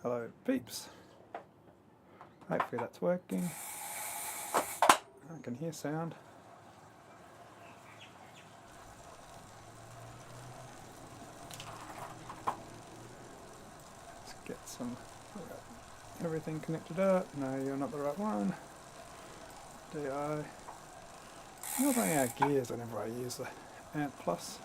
Hello peeps. Hopefully that's working. I can hear sound. Let's get some everything connected up. No, you're not the right one. DI. I'm not running out of gears whenever I use the Amp Plus.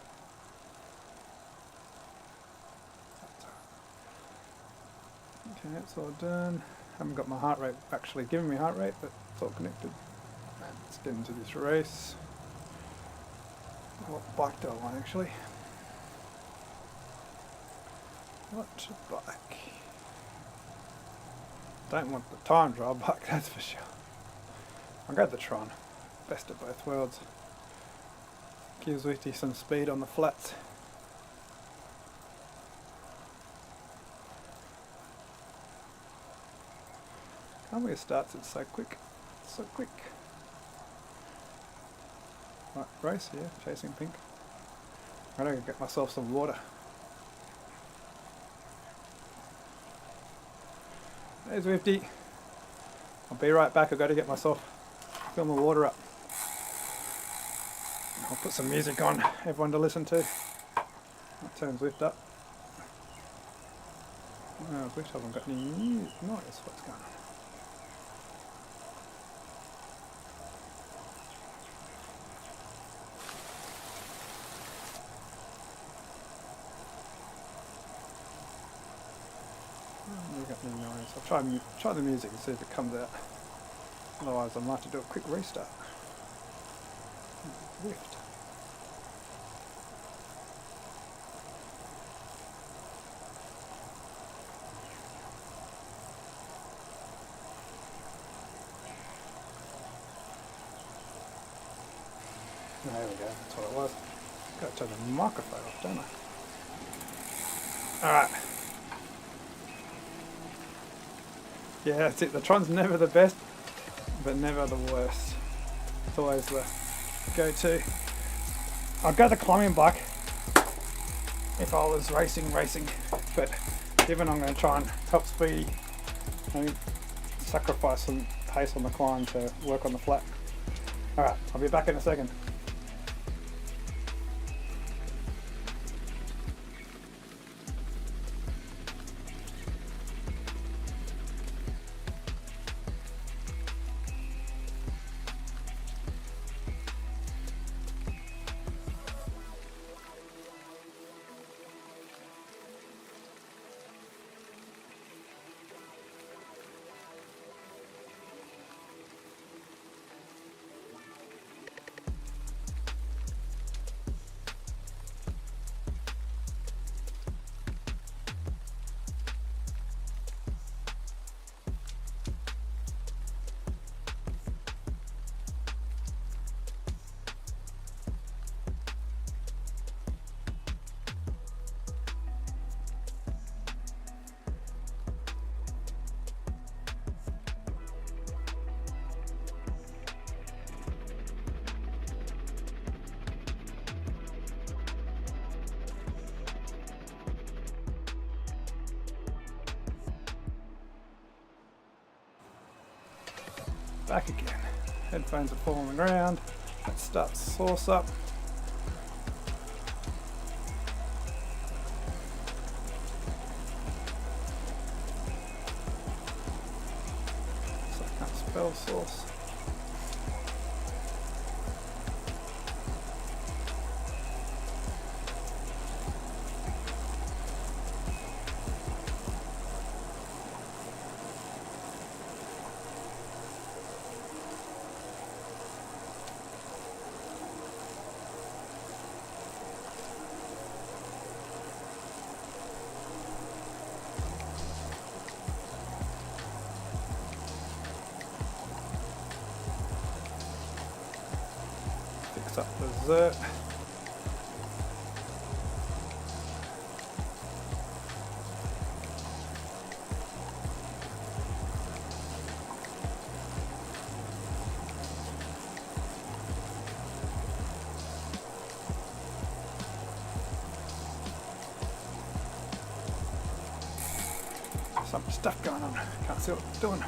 Okay, that's all done. Haven't got my heart rate actually giving me heart rate, but it's all connected. Let's get into this race. What bike do I want actually? What bike? Don't want the time trial bike, that's for sure. I'll go the Tron. Best of both worlds. Gives Witty some speed on the flats. Can't believe it starts it so quick. So quick. Right, race here, chasing pink. I gotta get myself some water. There's Wifty. I'll be right back, I've got to get myself, fill my water up. I'll put some music on, everyone to listen to. That turns Wift up. Oh, Wift haven't got any noise, what's going on? I'll try the music and see if it comes out. Otherwise I might have to do a quick restart. Rift. There we go, that's what it was. Got to turn the microphone off, don't I? Alright. Yeah, that's it. The Tron's never the best, but never the worst. It's always the go-to. I'd go the climbing bike if I was racing, but given I'm going to try and help Speedy, I sacrifice some pace on the climb to work on the flat. Alright, I'll be back in a second. Back again. Headphones are falling on the ground. Let's start the source up. So I can't spell source. Up dessert. some stuff going on. Can't see what it's doing.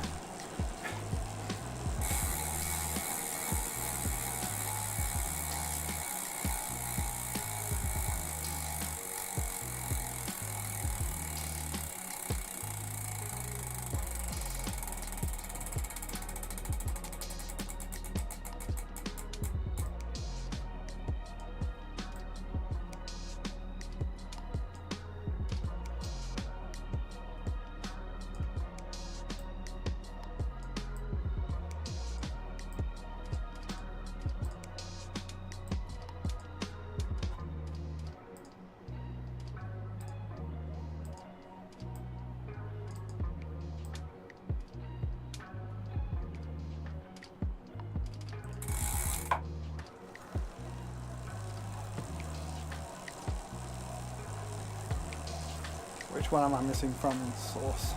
Which one am I missing from source?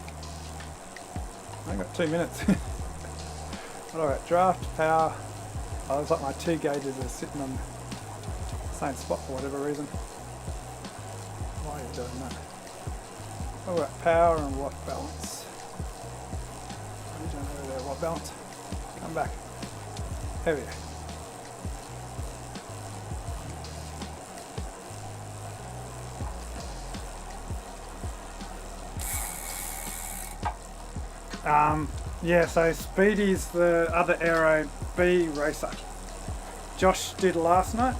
I got 2 minutes. Alright, draft, power. Oh, it's like my 2 gauges are sitting on the same spot for whatever reason. Why are you doing that? Alright, power and watt balance. What are you doing over there? Watt balance? Come back. Heavier. Yeah, so Speedy's the other Aero B racer. Josh did last night,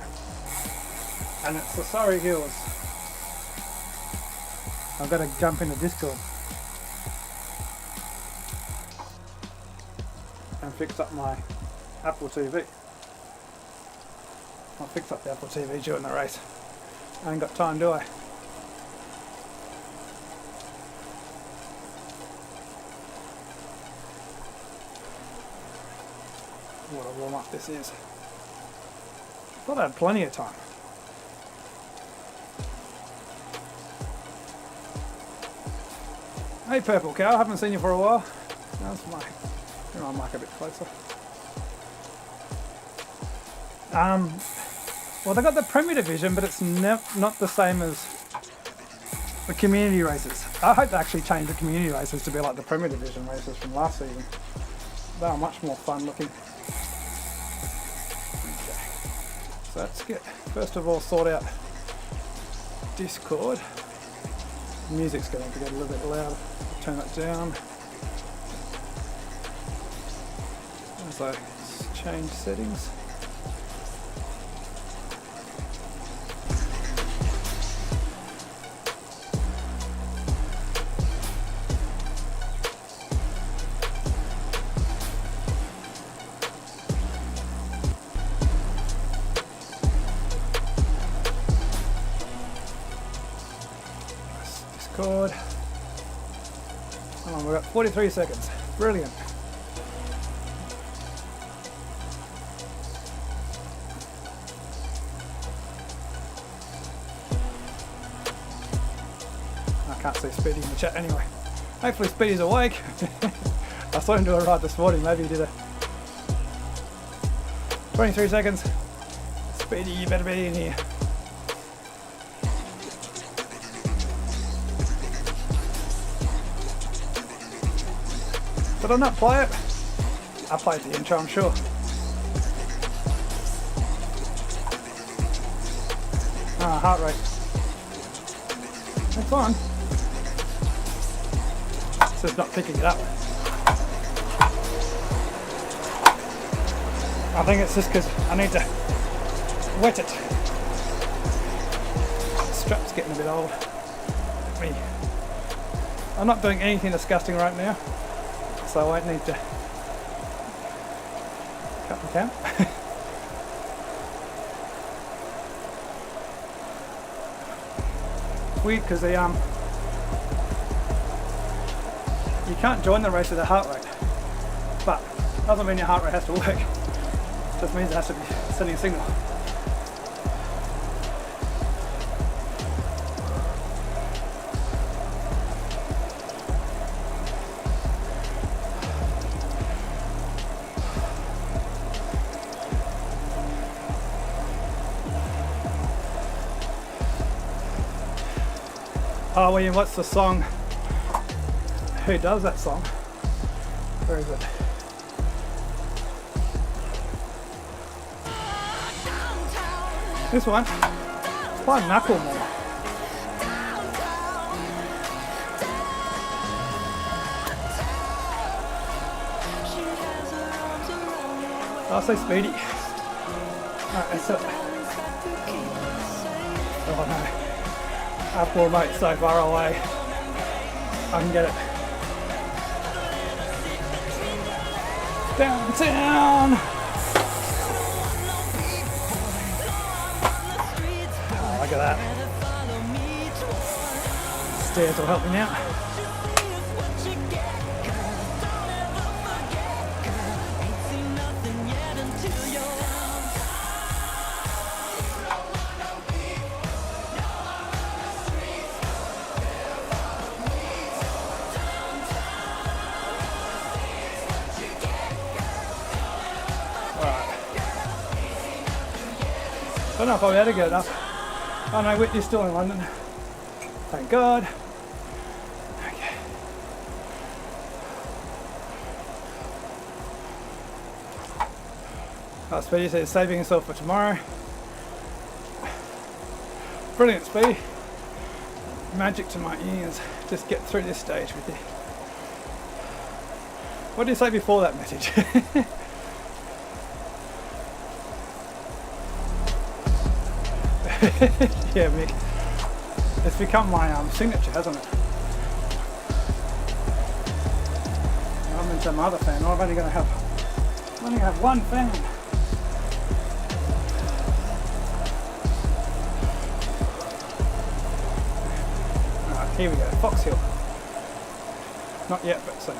and it's the Surrey Hills. I've got to jump into Discord and fix up my Apple TV. I'll fix up the Apple TV during the race. I ain't got time, do I? What a warm up this is. Thought I had plenty of time. Hey Purple Cow, haven't seen you for a while. That's my, bring my mic a bit closer. Well, they got the Premier Division, but it's not the same as the community races. I hope they actually change the community races to be like the Premier Division races from last season. They are much more fun looking. So let's get, first of all, sort out Discord. The music's going to get a little bit loud. Turn that down. So change settings. Discord. Oh, we've got 43 seconds. Brilliant. I can't see Speedy in the chat anyway. Hopefully Speedy's awake. I saw him do a ride this morning. Maybe he did a 23 seconds. Speedy, you better be in here. Did I not play it? I played the intro, I'm sure. Heart rate. It's on. It's just not picking it up. I think it's just because I need to wet it. The strap's getting a bit old. I'm not doing anything disgusting right now, so I won't need to cut the cam. It's weird because you can't join the race with a heart rate, but doesn't mean your heart rate has to work. It just means it has to be sending a signal. Oh, William, what's the song? who does that song. Very good. This one, quite knuckle more. Oh, so speedy. Alright, that's it. Oh no. Apple remote so far away. I can get it. Downtown! Oh, look at that. Stairs will help me now. I don't know if I'll be able to get it up. Oh no, Whitney's still in London. Thank God. Okay. Oh, Speedy says saving himself for tomorrow. Brilliant, Speedy. Magic to my ears. Just get through this stage with you. What did you say before that message? Yeah, Mick. It's become my signature, hasn't it? I'm in some other fan. I'm only going to have one fan. Alright, here we go. Fox Hill. Not yet, but soon.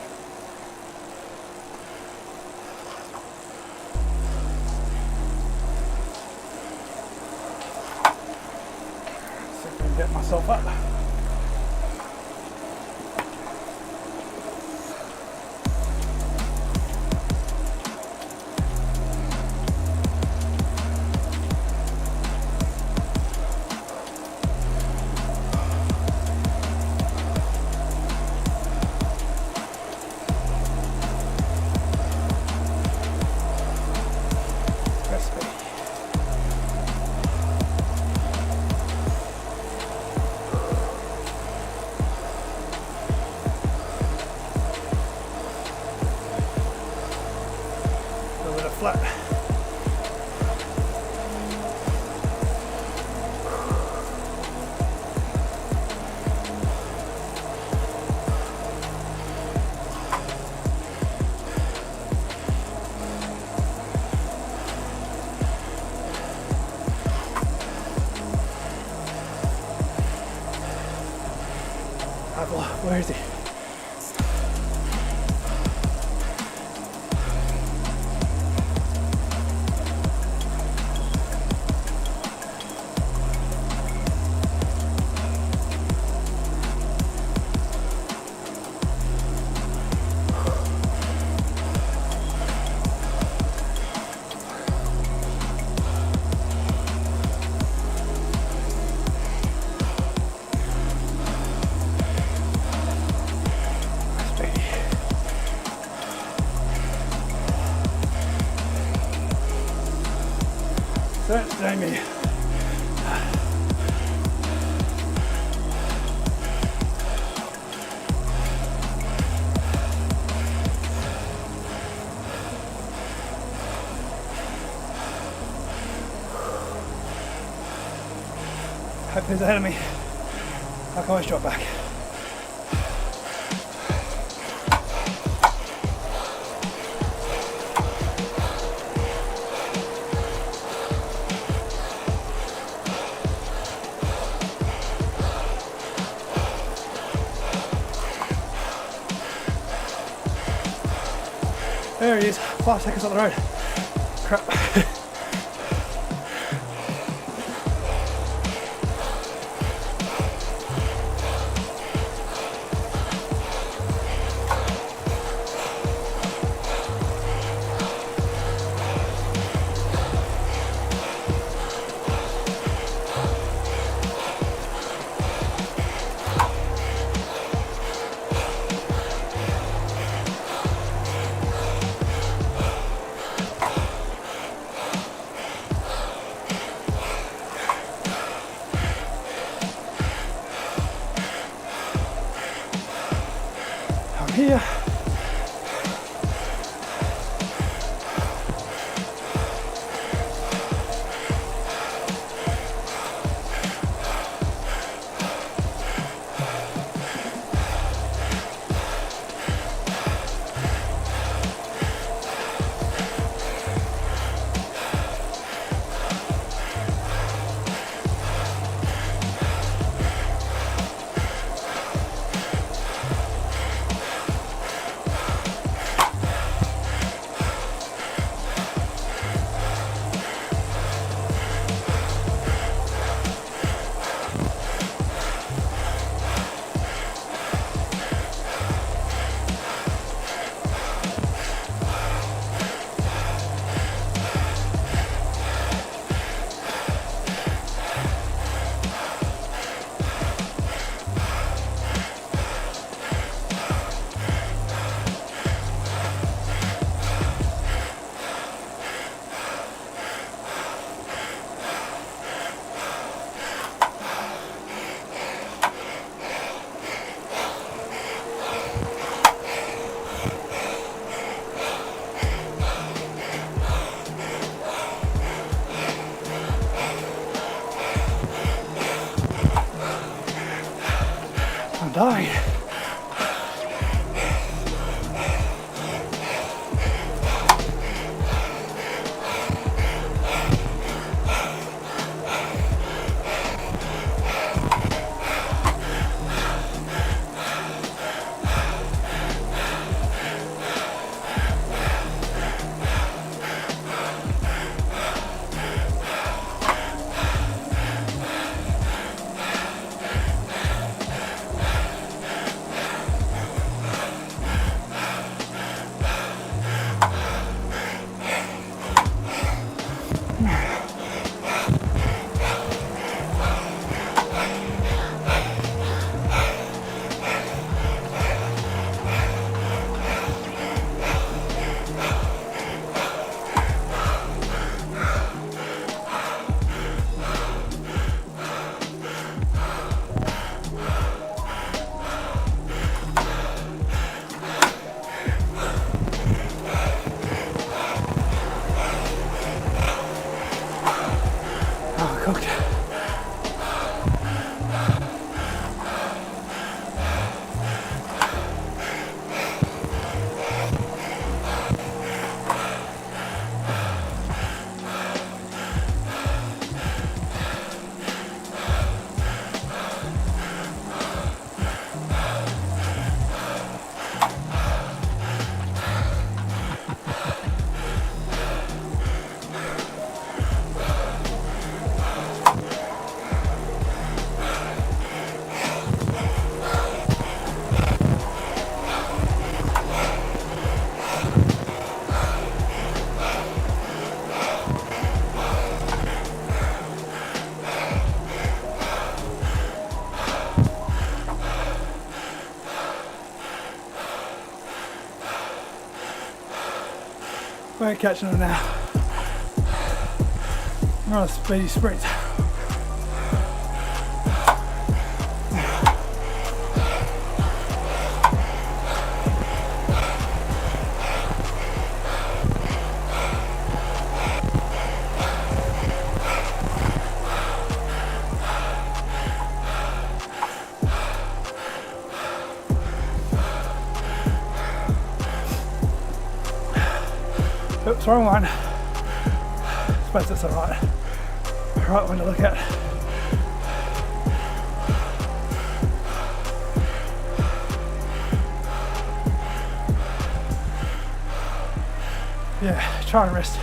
Get myself up. Flat. Where is he? That's Jamie. Hope he's ahead of me. I can always drop back. There he is, 5 seconds on the road. Crap. going. Cooked. We're catching them now. We're on a speedy sprint. Oops, wrong one. I suppose that's right one to look at. Yeah, try and rest.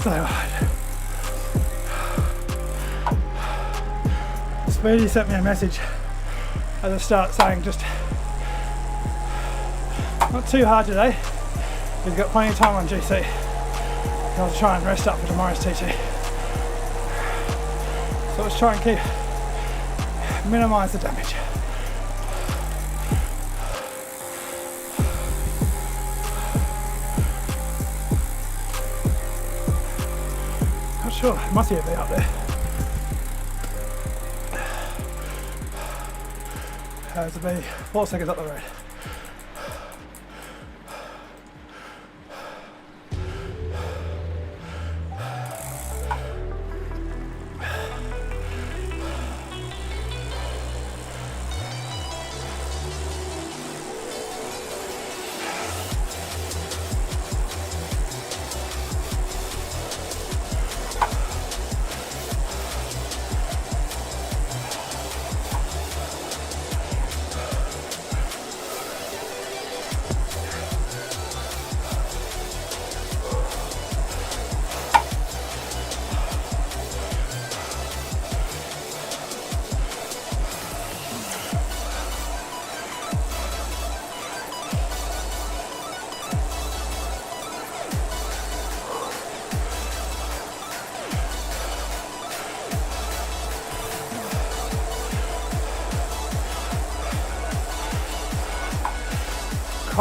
So Speedy sent me a message at the start saying just not too hard today. We've got plenty of time on GC. I'll try and rest up for tomorrow's TT. So let's try and minimise the damage. Not sure, it must be a bit up there. There's a bee 4 seconds up the road.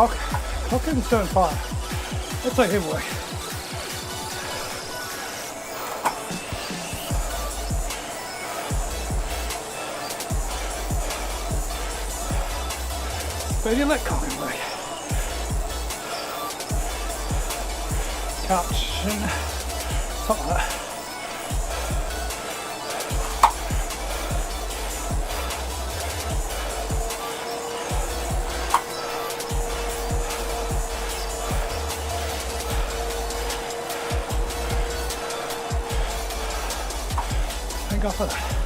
Cocking's doing fine. Let's let him work. But you let Cocking work. Couch and something like that. Thank God for that.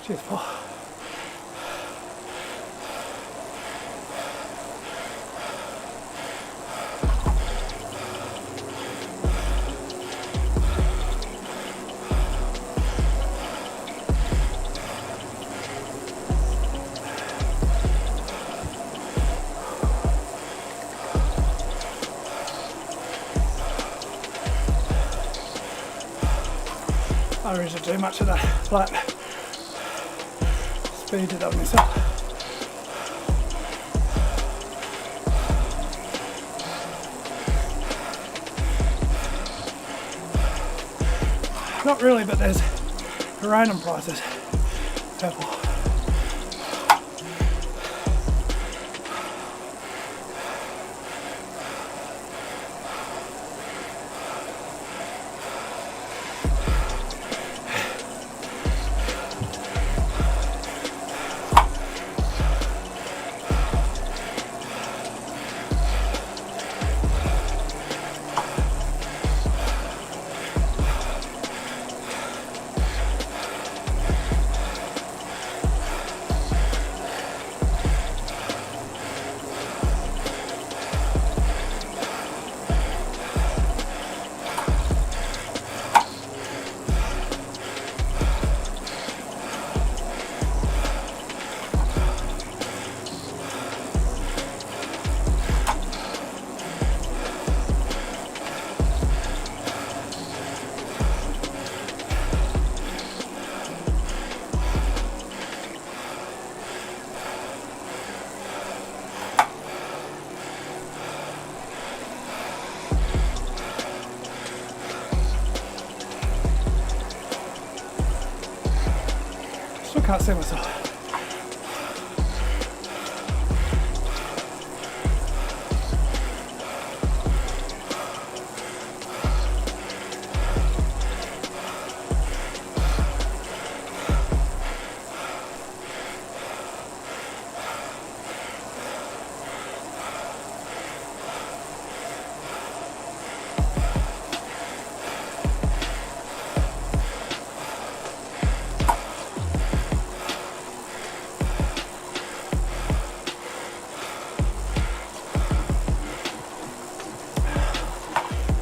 Cheers, Paul. I don't usually do much of that flat speed it up myself. Not really, but there's random prices. Apple. Still can't see myself.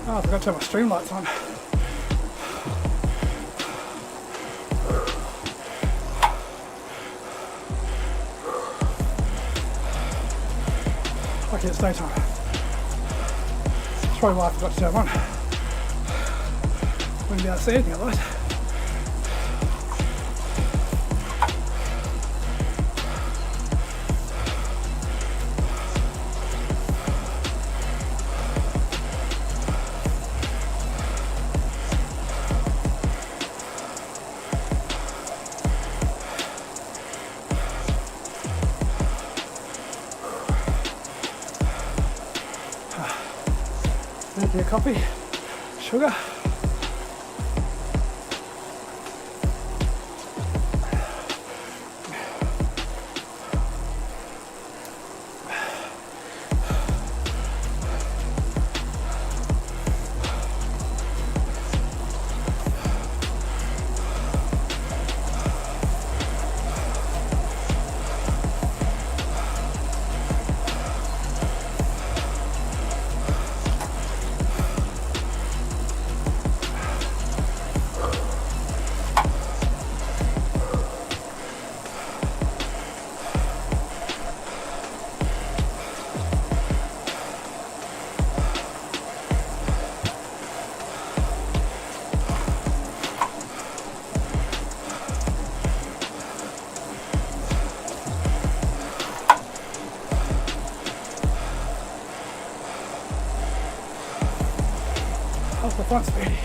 Oh, I forgot to have my stream lights on. Lucky it's daytime. That's probably why I forgot to turn them on. Wouldn't be able to see anything otherwise. Maybe a coffee, sugar. How's the front, Speedy?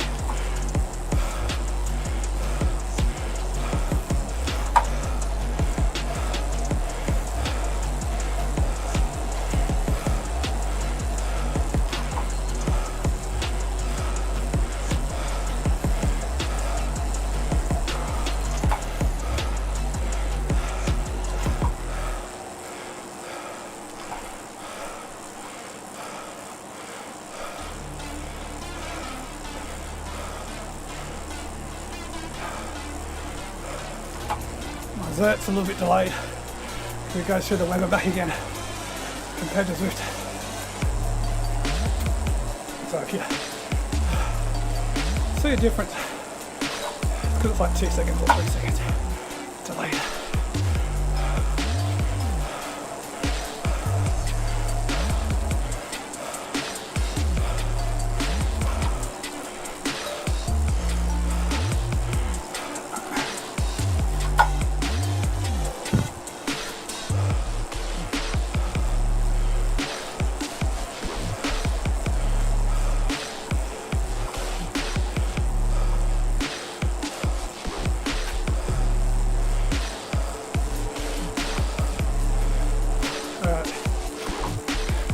It's a little bit delayed. It goes through the Weber back again compared to Zwift. So if you see a difference, because it's like 2 seconds or 3 seconds delayed.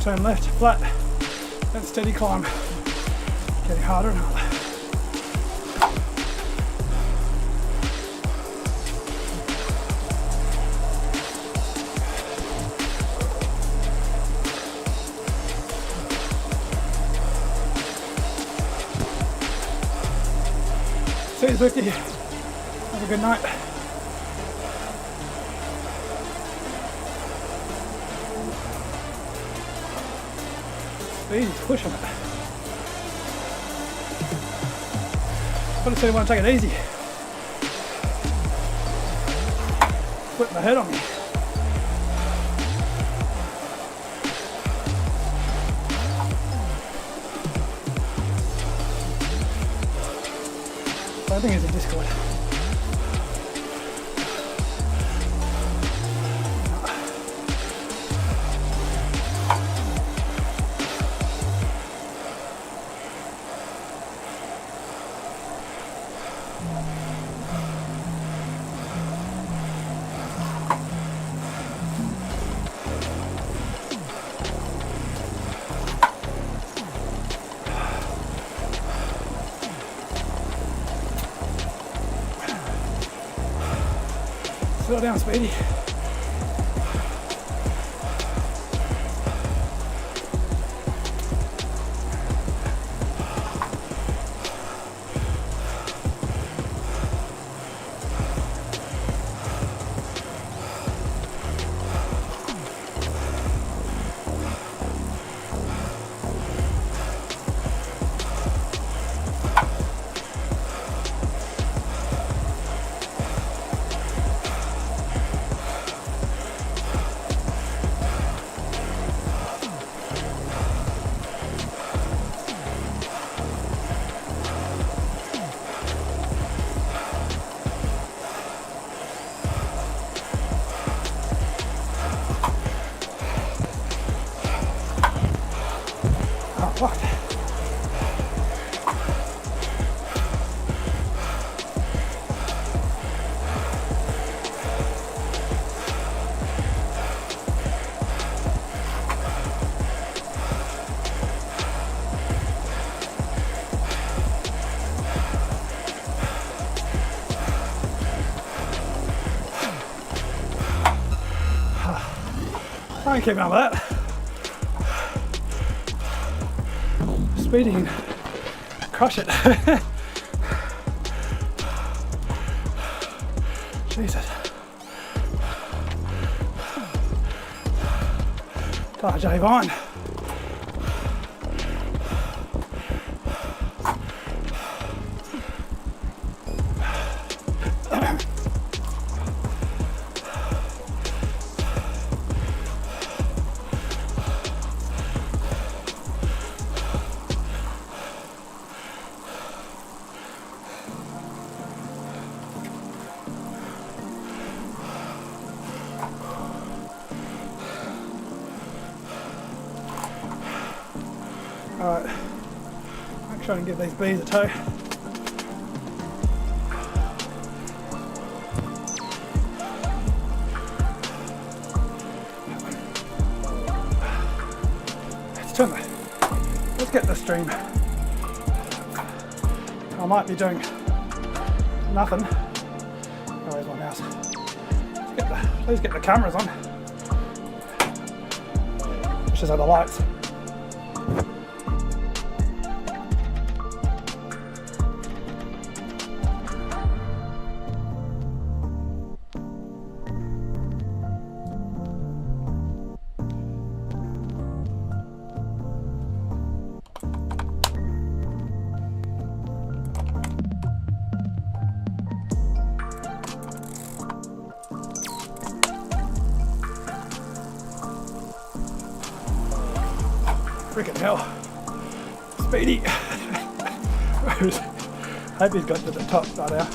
Turn left, flat, and steady climb. Getting harder and harder. See you, Zwifty. Have a good night. He's pushing it. But I said, want to take it easy. Flip my head on me. So I think it's a Discord. Slow down, Speedy. What? I keep on with that. Speeding, crush it. Jesus. RJ Vine. Try and give these bees a toe. Let's get the stream. I might be doing nothing. Oh, there's my mouse. Let's get the cameras on. Which is the lights. Freaking hell. Speedy. Hope he's got to the top by now.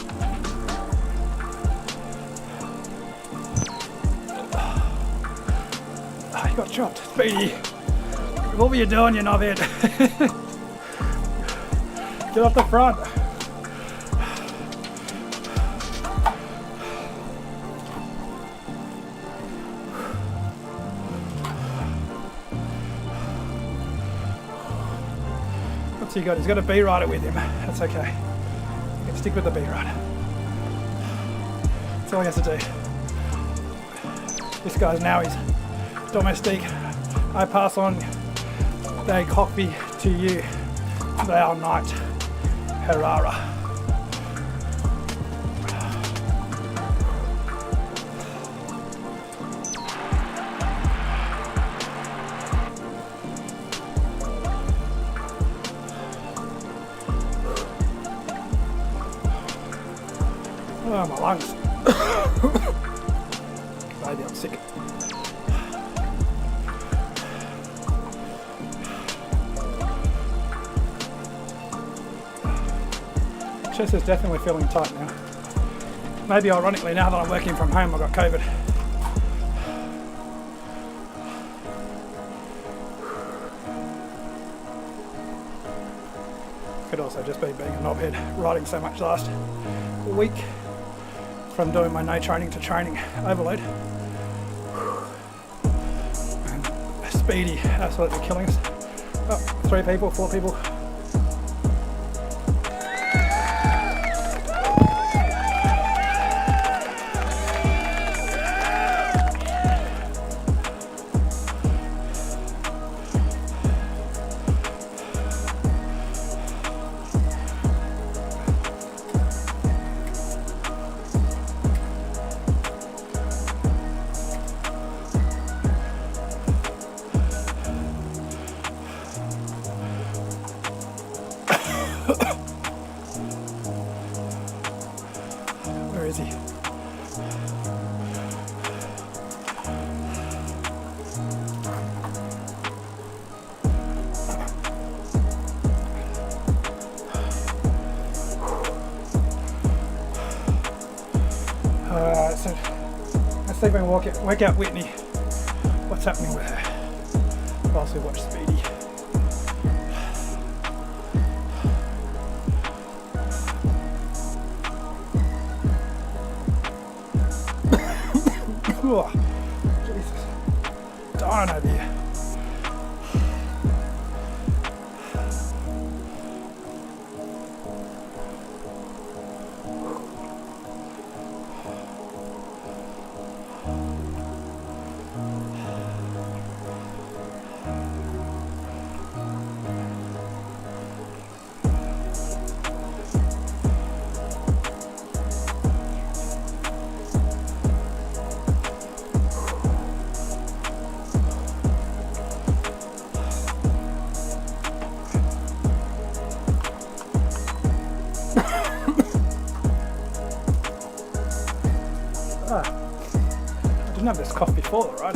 Oh, he got chopped. Speedy. What were you doing, you knobhead? Get off the front. What's he got? He's got a bee rider with him. That's okay. You can stick with the bee rider. That's all he has to do. This guy's now his domestique. I pass on day coffee to you. They are night. Herrera. Oh, my lungs. Maybe I'm sick. Chest is definitely feeling tight now. Maybe ironically, now that I'm working from home, I got COVID. Could also just be being a knobhead, riding so much last week from doing my no training to training overload. And Speedy absolutely killing us. Oh, 3 people, 4 people. Where is he? Alright, so let's see if we can work out Whitney. What's happening with her? Whilst we watch Speedy. Oh, Jesus. Dying over here. I didn't have this cough before though, right?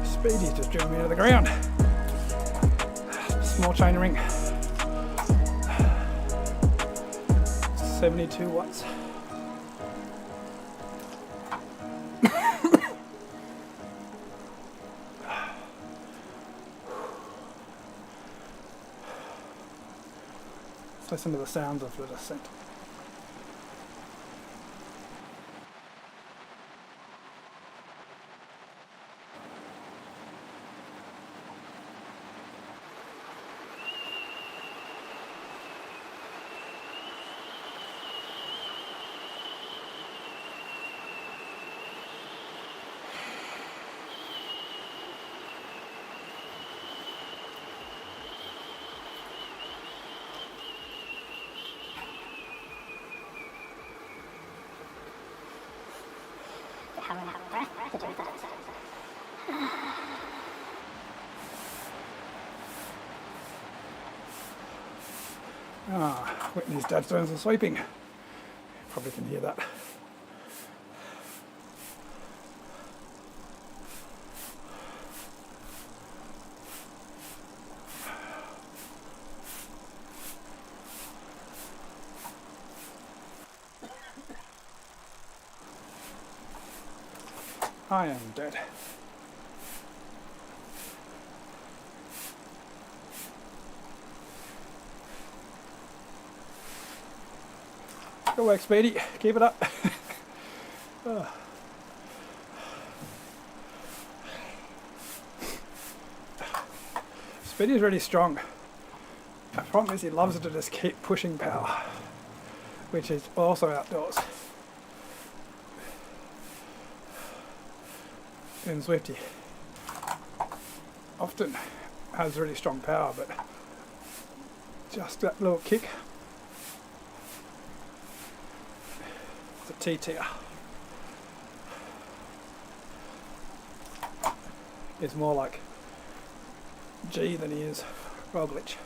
Speedy's just driven me to the ground. Small chain ring. 72 watts. Listen to the sounds of the descent. Whitney's dad's doing some sweeping. Probably can hear that. I am dead. Good work, Speedy. Keep it up. Oh. Speedy's really strong. The problem is he loves to just keep pushing power, which is also outdoors. And Swifty often has really strong power, but just that little kick. The T-tier is more like G than he is Roglic.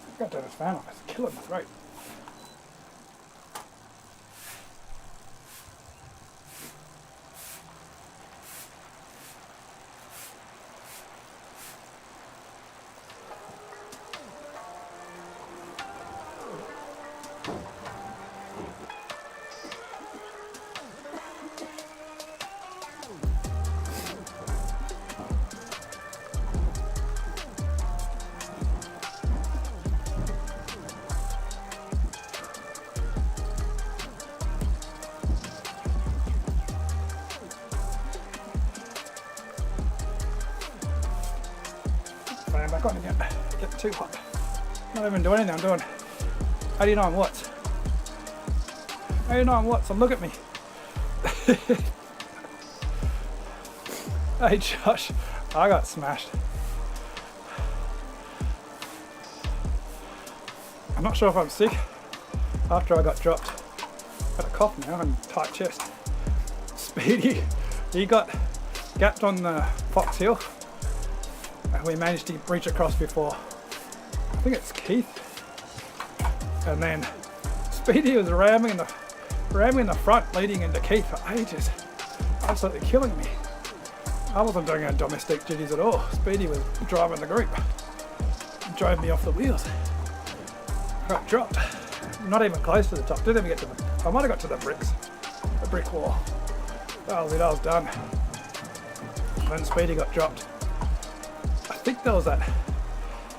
I've got to turn this fan off, it's killing my throat. Back on again. Getting too hot. Not even doing anything. I'm doing 89 watts. 89 watts. And look at me. Hey Josh, I got smashed. I'm not sure if I'm sick. After I got dropped, got a cough now and tight chest. Speedy, he got gapped on the Fox Hill. We managed to reach across before, I think it's Keith, and then Speedy was ramming in the front leading into Keith for ages, absolutely killing me. I wasn't doing our domestic duties at all. Speedy was driving the group, drove me off the wheels. I got dropped, not even close to the top, didn't even get to the, I might have got to the brick wall. That was it, I was done. And then Speedy got dropped. I think there was that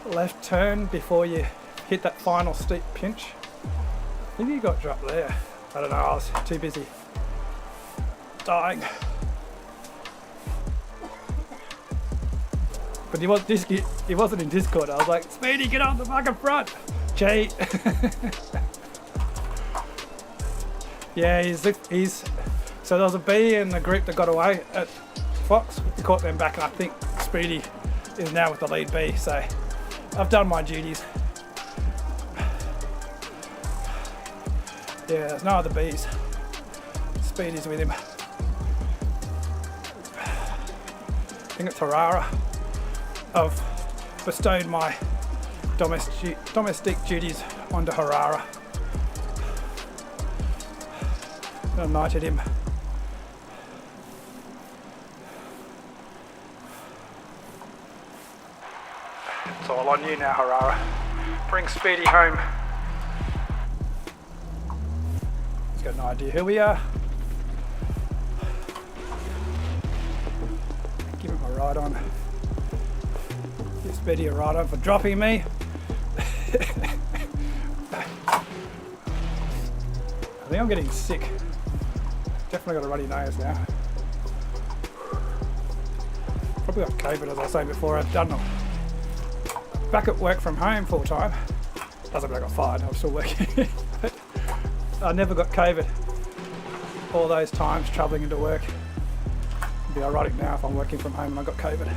left turn before you hit that final steep pinch. I think he got dropped there. I don't know, I was too busy dying. But he wasn't in Discord. I was like, Speedy, get on the fucking front. Cheat. Yeah, he's so there was a B in the group that got away at Fox. We caught them back, and I think Speedy is now with the lead B, so I've done my duties. Yeah, there's no other Bs. Speedy's with him. I think it's Harara. I've bestowed my domestic duties onto Harara. I knighted him. It's all on you now, Harara. Bring Speedy home. He's got no idea who we are. Give him a ride on. Give Speedy a ride on for dropping me. I think I'm getting sick. Definitely got a runny nose now. Probably got COVID, as I was saying before. I've done back at work from home full time. Doesn't mean I got fired, I'm still working. But I never got COVID. All those times travelling into work. It'd be ironic now if I'm working from home and I got COVID.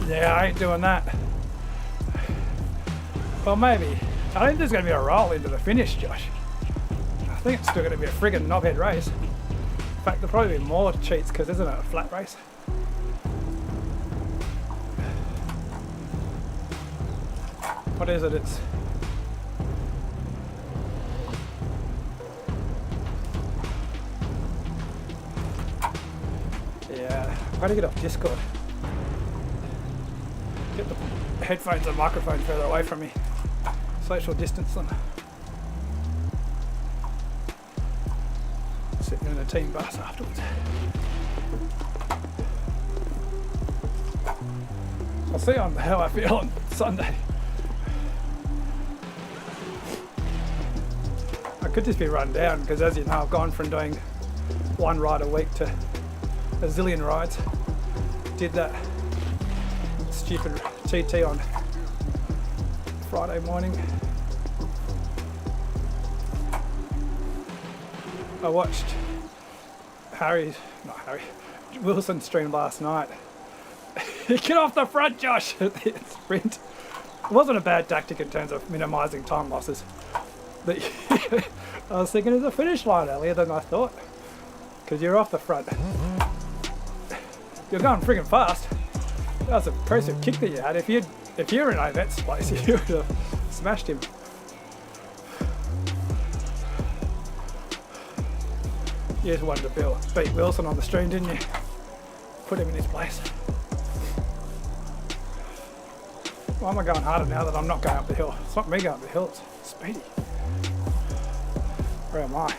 Yeah, I ain't doing that. Well, maybe. I think there's going to be a roll into the finish, Josh. I think it's still going to be a friggin' knobhead race. In fact, there'll probably be more cheats because isn't it a flat race? What is it? It's... Yeah, how do you get off Discord? Get the headphones and microphone further away from me. Social distance them. Sitting in a team bus afterwards. I'll see on how I feel on Sunday. I could just be run down because, as you know, I've gone from doing one ride a week to a zillion rides. Did that stupid TT on Friday morning. I watched Wilson stream last night. Get off the front, Josh! Sprint. It wasn't a bad tactic in terms of minimising time losses. But I was thinking there's a finish line earlier than I thought. Because you're off the front. You're going friggin' fast. That was an impressive kick that you had. If you're in Ovet's place, you would have smashed him. You just wanted to beat Wilson on the stream, didn't you? Put him in his place. Why am I going harder now that I'm not going up the hill? It's not me going up the hill, it's Speedy. Where am I?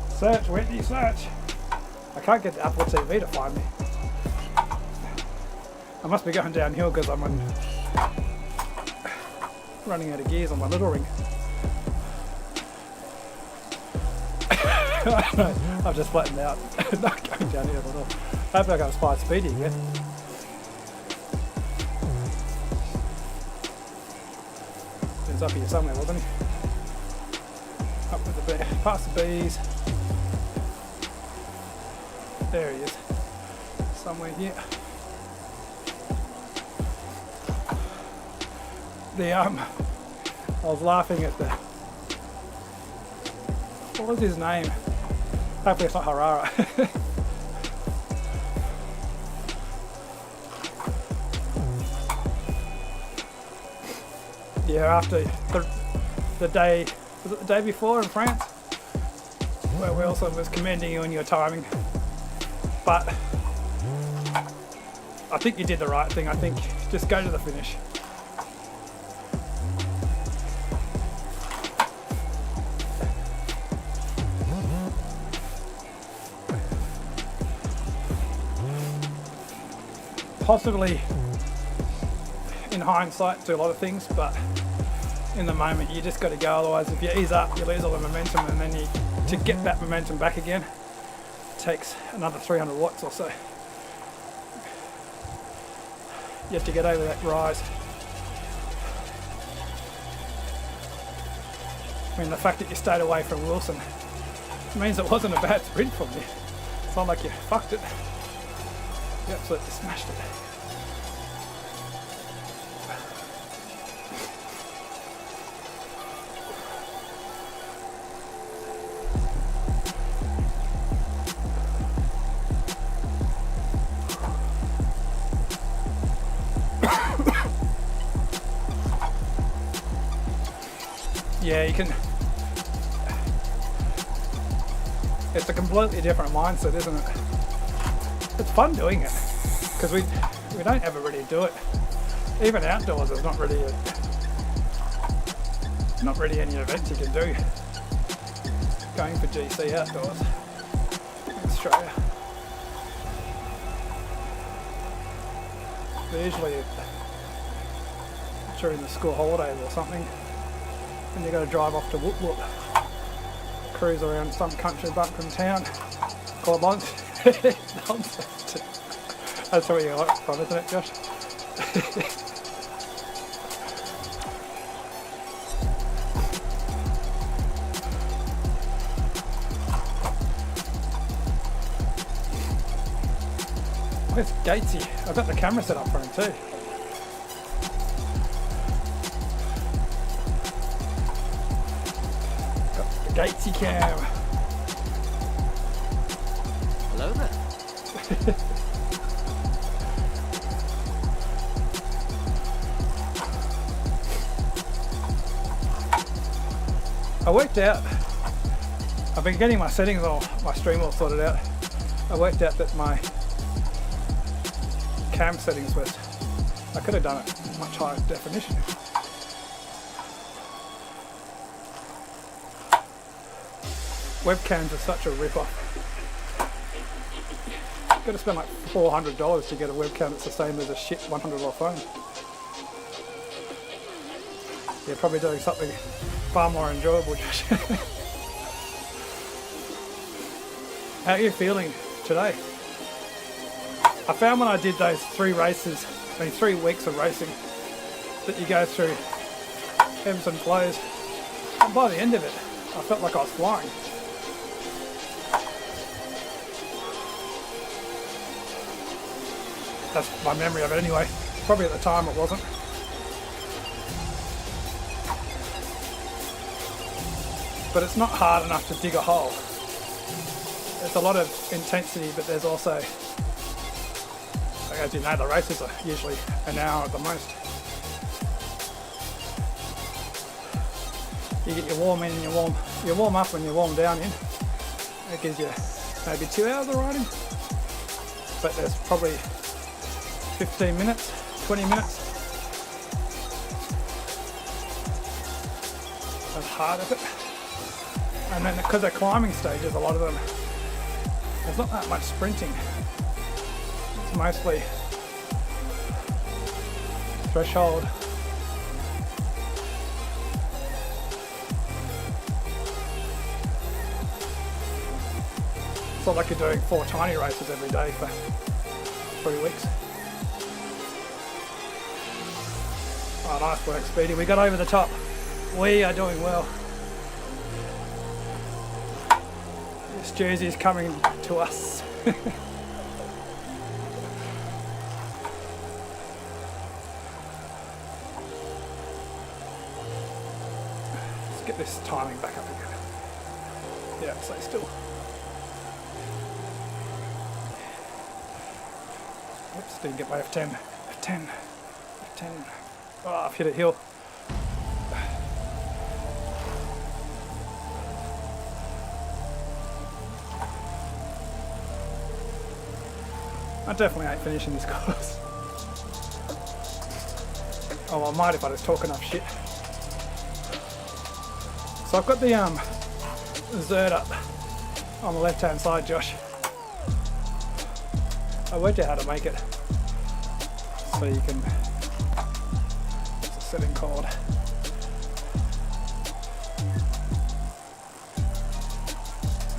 Search, Whitney, search. I can't get the Apple TV to find me. I must be going downhill because I'm running out of gears on my little ring. I've just flattened out. Not going downhill at all. Hopefully I got as far Speedy again. He was up here somewhere, wasn't he? Up with the bee, past the bees. There he is. Somewhere here. I was laughing at the... What was his name? Hopefully it's not Harara. Yeah, after the day, was it the day before in France? Where Wilson was commending you on your timing. But I think you did the right thing. I think just go to the finish. Possibly, in hindsight, do a lot of things, but in the moment you just got to go. Otherwise, if you ease up, you lose all the momentum, and then to get that momentum back again, it takes another 300 watts or so. You have to get over that rise. I mean, the fact that you stayed away from Wilson means it wasn't a bad sprint from you. It's not like you fucked it. You absolutely smashed it. Yeah, you can... It's a completely different mindset, isn't it? It's fun doing it, because We don't ever really do it. Even outdoors, there's not really any events you can do. Going for GC outdoors in Australia. They're usually during the school holidays or something, and you got to drive off to Whoop Whoop, cruise around some country bumpkin town called Nonsense. That's what you like from, isn't it, Josh? Where's Gatesy? I've got the camera set up for him too. Got the Gatesy cam. Hello there. I worked out, I've been getting my settings all, my stream all sorted out. I worked out that my cam settings was, I could have done it much higher definition. Webcams are such a rip-off. You've got to spend like $400 to get a webcam that's the same as a shit $100 phone. You're probably doing something far more enjoyable, Josh. How are you feeling today? I found when I did those 3 weeks of racing, that you go through ebbs and flows, and by the end of it, I felt like I was flying. That's my memory of it anyway. Probably at the time it wasn't. But it's not hard enough to dig a hole. There's a lot of intensity, but there's also, as you know, the races are usually an hour at the most. You get your warm in and you warm up and you warm down in. It gives you maybe 2 hours of riding, but there's probably 15 minutes, 20 minutes of hard effort. And then because they're climbing stages, a lot of them, there's not that much sprinting. It's mostly threshold. It's not like you're doing 4 tiny races every day for 3 weeks. Oh, nice work, Speedy. We got over the top. We are doing well. This jersey is coming to us. Let's get this timing back up again. Yeah, stay still. Oops, didn't get my F10. F10. F10. Oh, I've hit a hill. I definitely ain't finishing this course. Oh, I might if I just talk enough shit. So I've got the Zerd up on the left hand side, Josh. I worked out how to make it so you can, what's the setting called?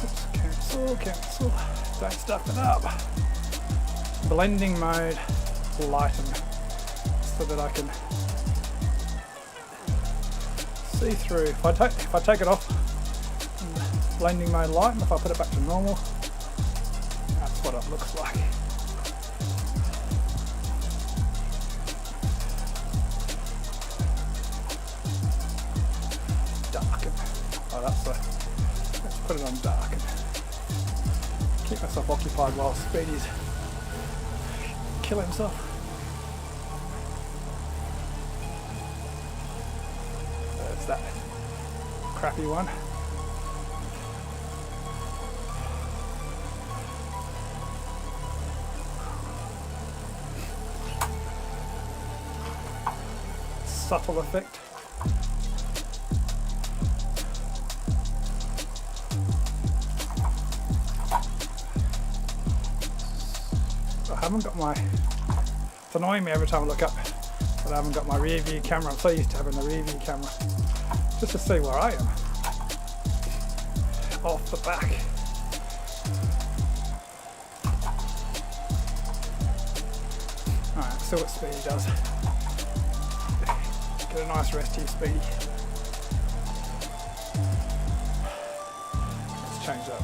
Oops, cancel, don't stuff it up. Blending mode, lighten, so that I can see through. If I take it off, blending mode lighten, if I put it back to normal, that's what it looks like. Darken. Oh, let's put it on darken. Keep myself occupied while Speedy's kill himself. There's that crappy one. subtle effect. I haven't got my, it's annoying me every time I look up that I haven't got my rear view camera. I'm so used to having the rear view camera just to see where I am off the back. Alright, see what Speedy does. Get a nice rest here, Speedy. Let's change that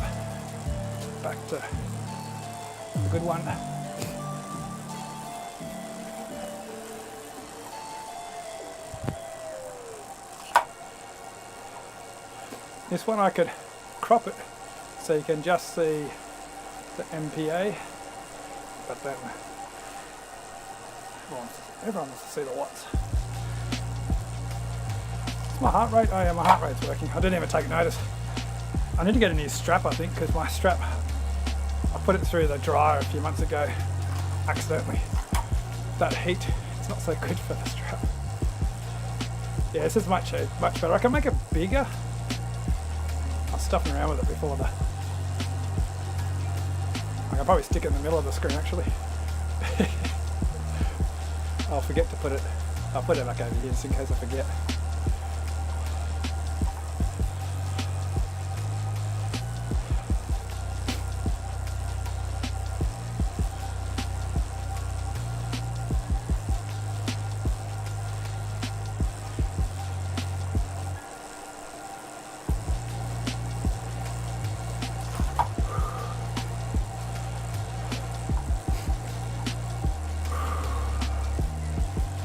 back to a good one. This one I could crop it so you can just see the MPA, but then everyone wants to see the watts. Is my heart rate? Oh yeah, my heart rate's working. I didn't even take notice. I need to get a new strap, I think, because my strap, I put it through the dryer a few months ago accidentally. That heat, it's not so good for the strap. Yeah, this is much better. I can make it bigger. I was stuffing around with it before I can probably stick it in the middle of the screen actually. I'll forget to put it, I'll put it back over here just in case I forget.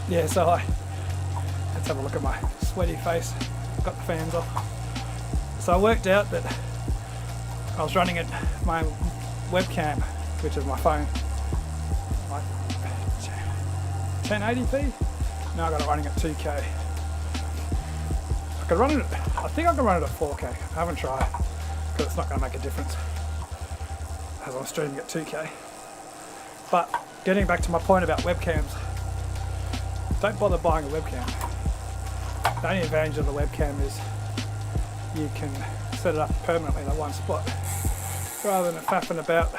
Yeah, so let's have a look at my sweaty face. Got the fans off. So I worked out that I was running at my webcam, which is my phone, like 1080p. Now I got it running at 2K. I could run it. I think I can run it at 4K. I haven't tried because it's not going to make a difference as I'm streaming at 2K. But getting back to my point about webcams. Don't bother buying a webcam. The only advantage of the webcam is you can set it up permanently in one spot rather than faffing about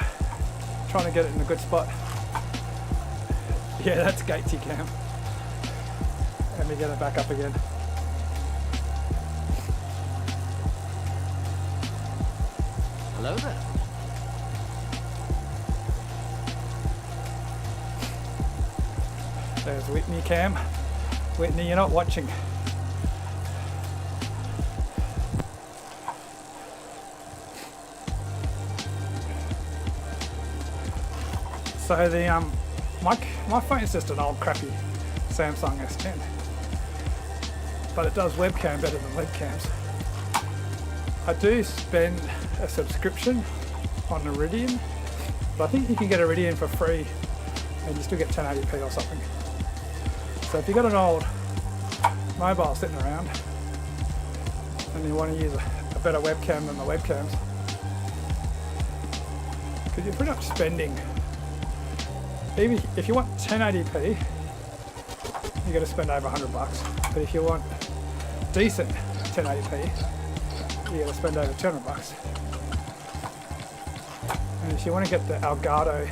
trying to get it in a good spot. Yeah, that's Gatesy cam. Let me get it back up again. Hello there. There's Whitney cam. Whitney, you're not watching. So the my phone is just an old crappy Samsung S10, but it does webcam better than webcams. I do spend a subscription on Iridium, but I think you can get Iridium for free and you still get 1080p or something. So if you've got an old mobile sitting around and you want to use a better webcam than the webcams, because you're pretty much spending, even if you want 1080p, you're going to spend over $100. But if you want decent 1080p, you're going to spend over $200. And if you want to get the Elgato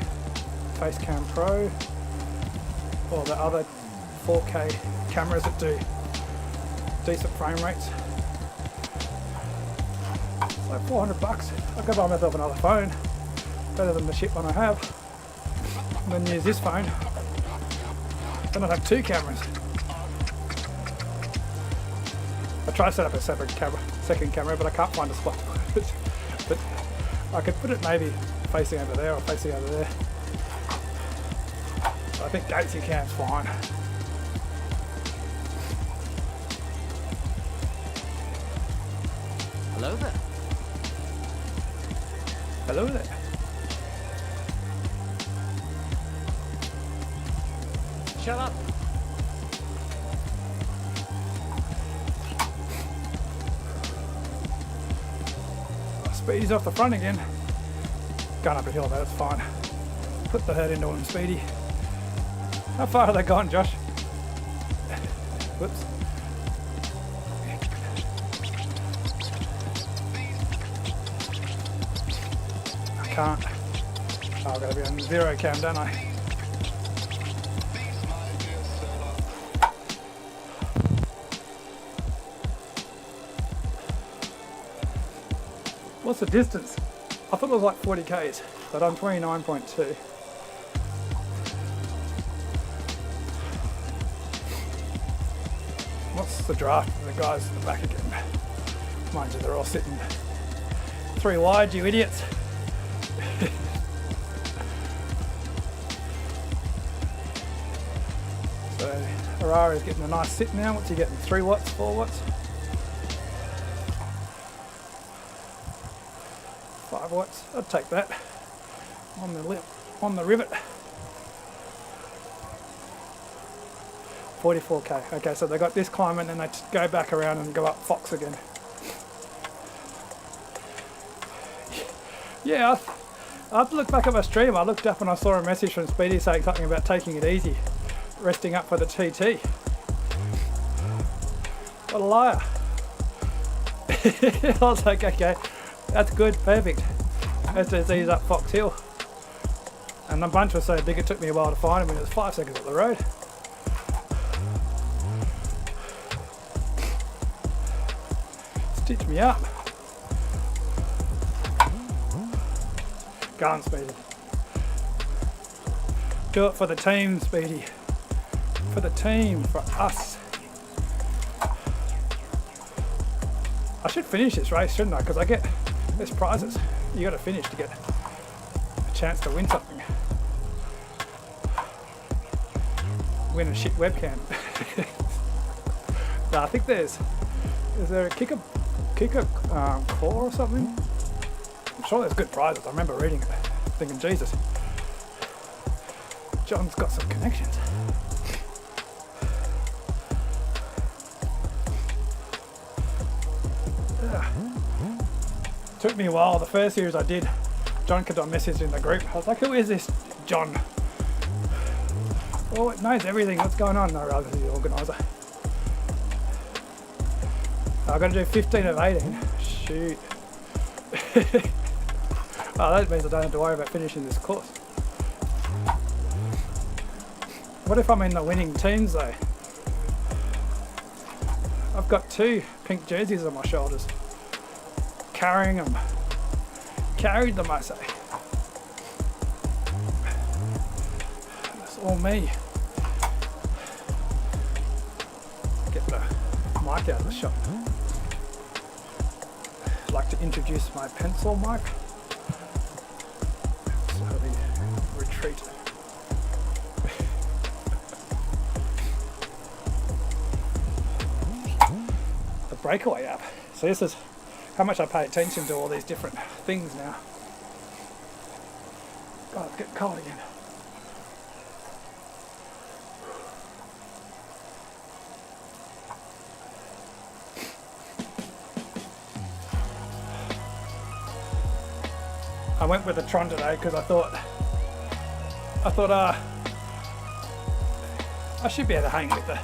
Facecam Pro or the other 4K cameras that do decent frame rates, it's like $400. I could buy myself another phone, better than the shit one I have, and then use this phone. Then I'd have two cameras. I tried to set up a separate second camera, but I can't find a spot to put it. But I could put it maybe facing over there or facing over there. I think Gatesy cam's fine. Hello there. Hello there. Shut up. Speedy's off the front again. Going up a hill, that's fine. Put the head into him, Speedy. How far have they gone, Josh? Whoops. I can't. Oh, I've got to be on 0 cam, don't I? What's the distance? I thought it was like 40 k's, but I'm 29.2. What's the draft for the guys at the back again? Mind you, they're all sitting 3 wide, you idiots. So Harari's getting a nice sit now. What's he getting? 3 watts, 4 watts? 5 watts. I'd take that on the lip, on the rivet. 44k. Okay, so they got this climb and then they just go back around and go up Fox again. Yeah, I have to look back at my stream. I looked up and I saw a message from Speedy saying something about taking it easy, resting up for the TT. What a liar. I was like, okay, that's good, perfect. Let's just ease up Fox Hill. And the bunch was so big it took me a while to find him, and it was 5 seconds up the road. Stitch me up. Go on, Speedy. Do it for the team, Speedy. For the team, for us. I should finish this race, shouldn't I? Because I get there's prizes. You got to finish to get a chance to win something. Win a shit webcam. No, I think is there a kicker core or something? I'm sure there's good prizes. I remember reading it, thinking, Jesus, John's got some connections. Took me a while. The first series I did, John kept on messaging in the group. I was like, who is this John? Oh, it knows everything. What's going on? No, rather the organiser. I've got to do 15 of 18. Shoot. Oh, that means I don't have to worry about finishing this course. What if I'm in the winning teams though? I've got 2 pink jerseys on my shoulders. Carrying them. Carried them, I say. That's all me. Get the mic out of the shot. I'd like to introduce my pencil mic. Slowly retreat. The breakaway app. So this is how much I pay attention to all these different things now. God, it's getting cold again. I went with the Tron today because I thought I should be able to hang with the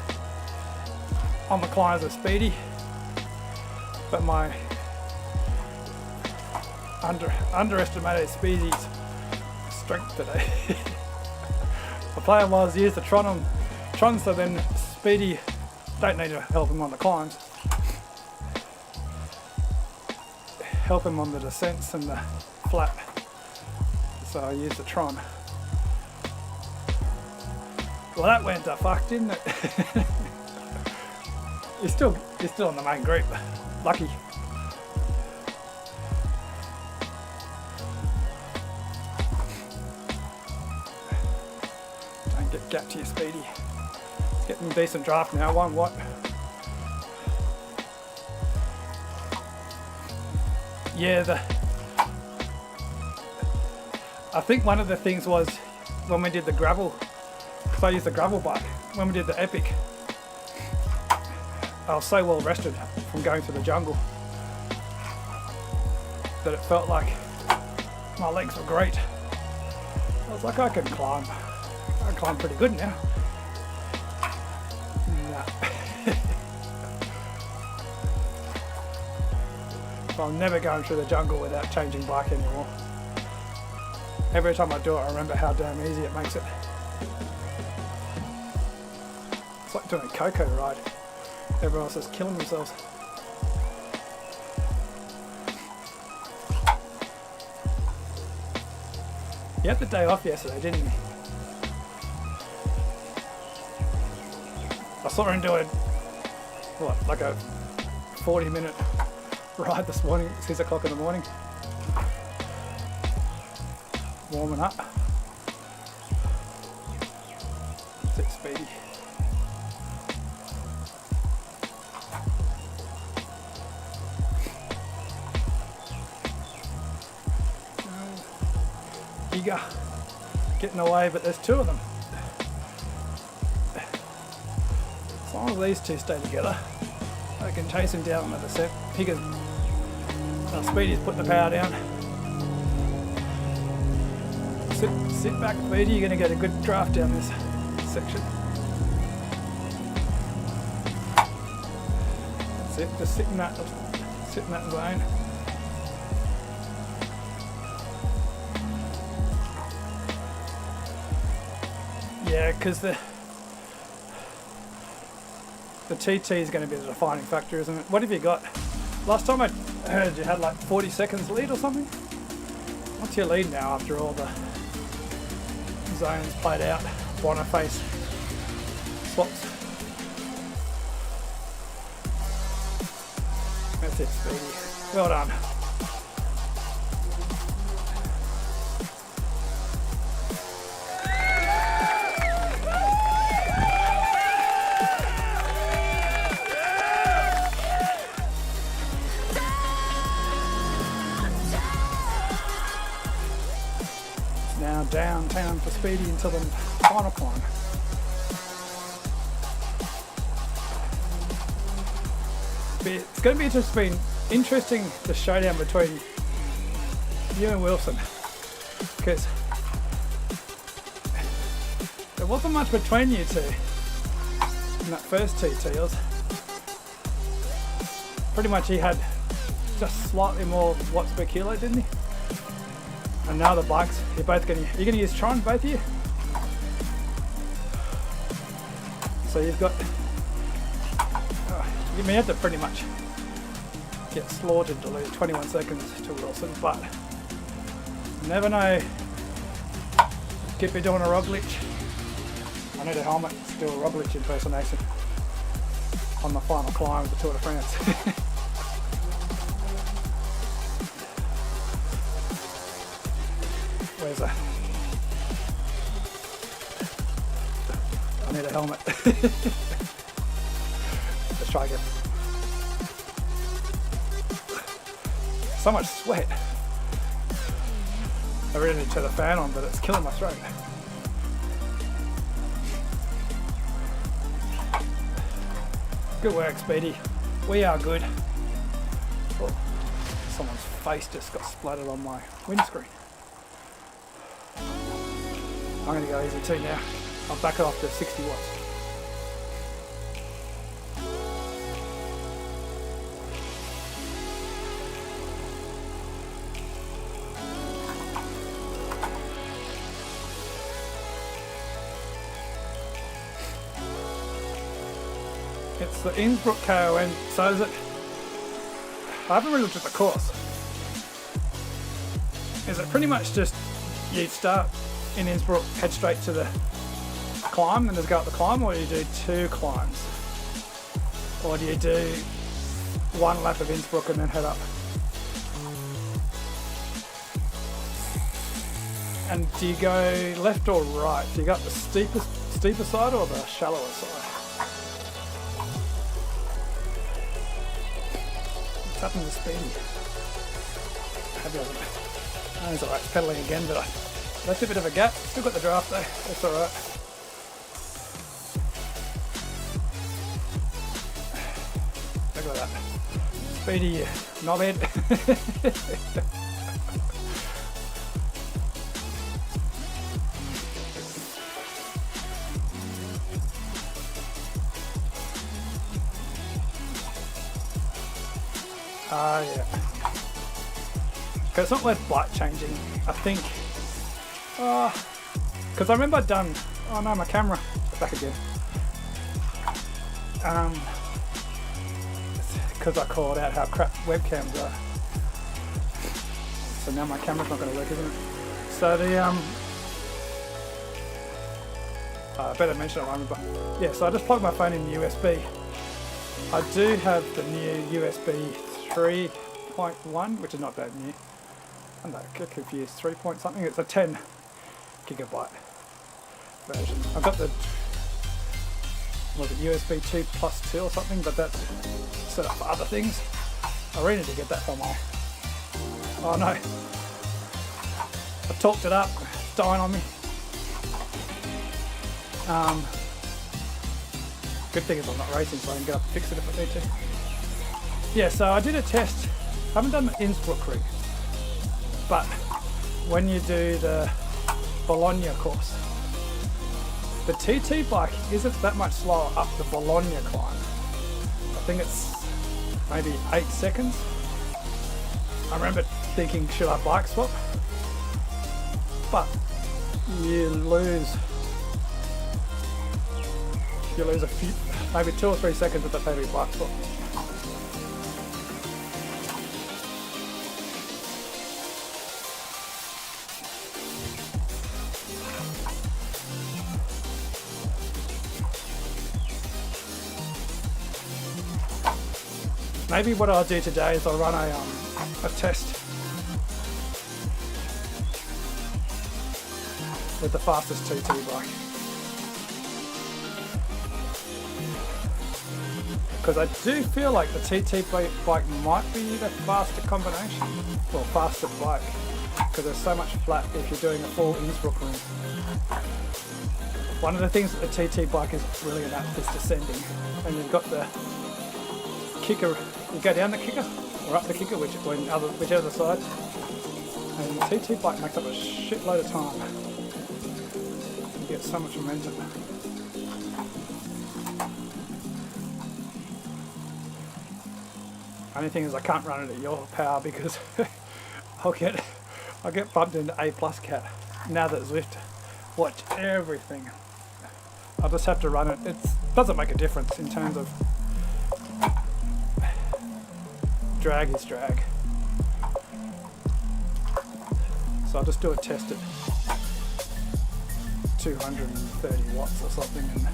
on the climbs with Speedy, but my underestimated Speedy's strength today. The plan was use the Tron so then Speedy don't need to help him on the climbs. Help him on the descents and the flat. So I used the Tron. Well, that went to fuck, didn't it? He's still in the main group. Lucky. Don't get gapped here, Speedy. Getting a decent draft now. 1 watt. Yeah, I think one of the things was when we did the gravel, because I used the gravel bike, when we did the epic, I was so well rested from going through the jungle that it felt like my legs were great. I was like, I can climb pretty good now. Nah. So I'm never going through the jungle without changing bike anymore. Every time I do it, I remember how damn easy it makes it. It's like doing a cocoa ride. Everyone else is killing themselves. You had the day off yesterday, didn't you? I saw him doing, what, like a 40-minute ride this morning at 6 o'clock in the morning. Warming up. That's it, Speedy. Eager, getting away, but there's two of them. As long as these two stay together, I can chase him down with a Sepp. Speedy's putting the power down. Sit back, Speedy, you're going to get a good draft down this section. That's it, just sit in that zone. Yeah, because the TT is going to be the defining factor, isn't it? What have you got? Last time I heard you had like 40 seconds lead or something. What's your lead now after all the zones played out? Boniface swaps. That's it, Speedy. Well done. Now downtown for Speedy until the final climb. It's going to be just been interesting, the showdown between you and Wilson, because there wasn't much between you two in that first TT. It was pretty much he had just slightly more watts per kilo, didn't he? And now the bikes, you're going to use Tron, both of you? So you've got, you have to pretty much get slaughtered to lose 21 seconds to Wilson, but you never know. Keep you doing a Roglic. I need a helmet to do a Roglic impersonation on the final climb of the Tour de France. Where's that? I need a helmet. Let's try again. So much sweat. I really need to turn the fan on, but it's killing my throat. Good work, Speedy. We are good. Oh, someone's face just got splattered on my windscreen. I'm going to go easy too now. I'll back it off to 60 watts. It's the Innsbruck KOM, so is it? I haven't really looked at the course. Is it pretty much just you start in Innsbruck, head straight to the climb and just go up the climb, or do you do two climbs? Or do you do one lap of Innsbruck and then head up? And do you go left or right? Do you go up the steeper side or the shallower side? What's happened to Speedy? Happy with it. Oh, he's alright, pedaling again, but that's a bit of a gap. Still got the draft though, that's alright. Look at that. Speedy knobhead. Ah, yeah. Because it's not worth bike changing, I think. Because I remember I'd done, oh no, my camera, back again. Because I called out how crap webcams are. So now my camera's not going to work, isn't it? So the, I better mention it, I remember. Yeah, so I just plugged my phone in USB. I do have the new USB 3.1, which is not that new. I'm not confused, 3 point something. It's a 10 gigabyte version. I've got the, was it USB 2+2 or something, but that's set up for other things. I really need to get that for my, oh no, I talked it up, it's dying on me. Good thing is I'm not racing, so I can get up and fix it if I need to. Yeah, so I did a test. I haven't done the Innsbruck rig, but when you do the Bologna course, the TT bike isn't that much slower up the Bologna climb. I think it's maybe 8 seconds. I remember thinking, should I bike swap? But you lose a few, maybe 2 or 3 seconds with the heavy bike swap. Maybe what I'll do today is I'll run a test with the fastest TT bike. Because I do feel like the TT bike might be the faster combination, or faster bike, because there's so much flat if you're doing a full Innsbruck ring. One of the things that the TT bike is really good at is descending, and you've got the kicker, you go down the kicker or up the kicker, whichever side, and the TT bike makes up a shitload of time. You get so much momentum. Only thing is I can't run it at your power because I'll get bumped into A+ cat. Now that Zwift watch everything, I'll just have to run it. It doesn't make a difference in terms of drag is drag. So I'll just do a test at 230 watts or something. And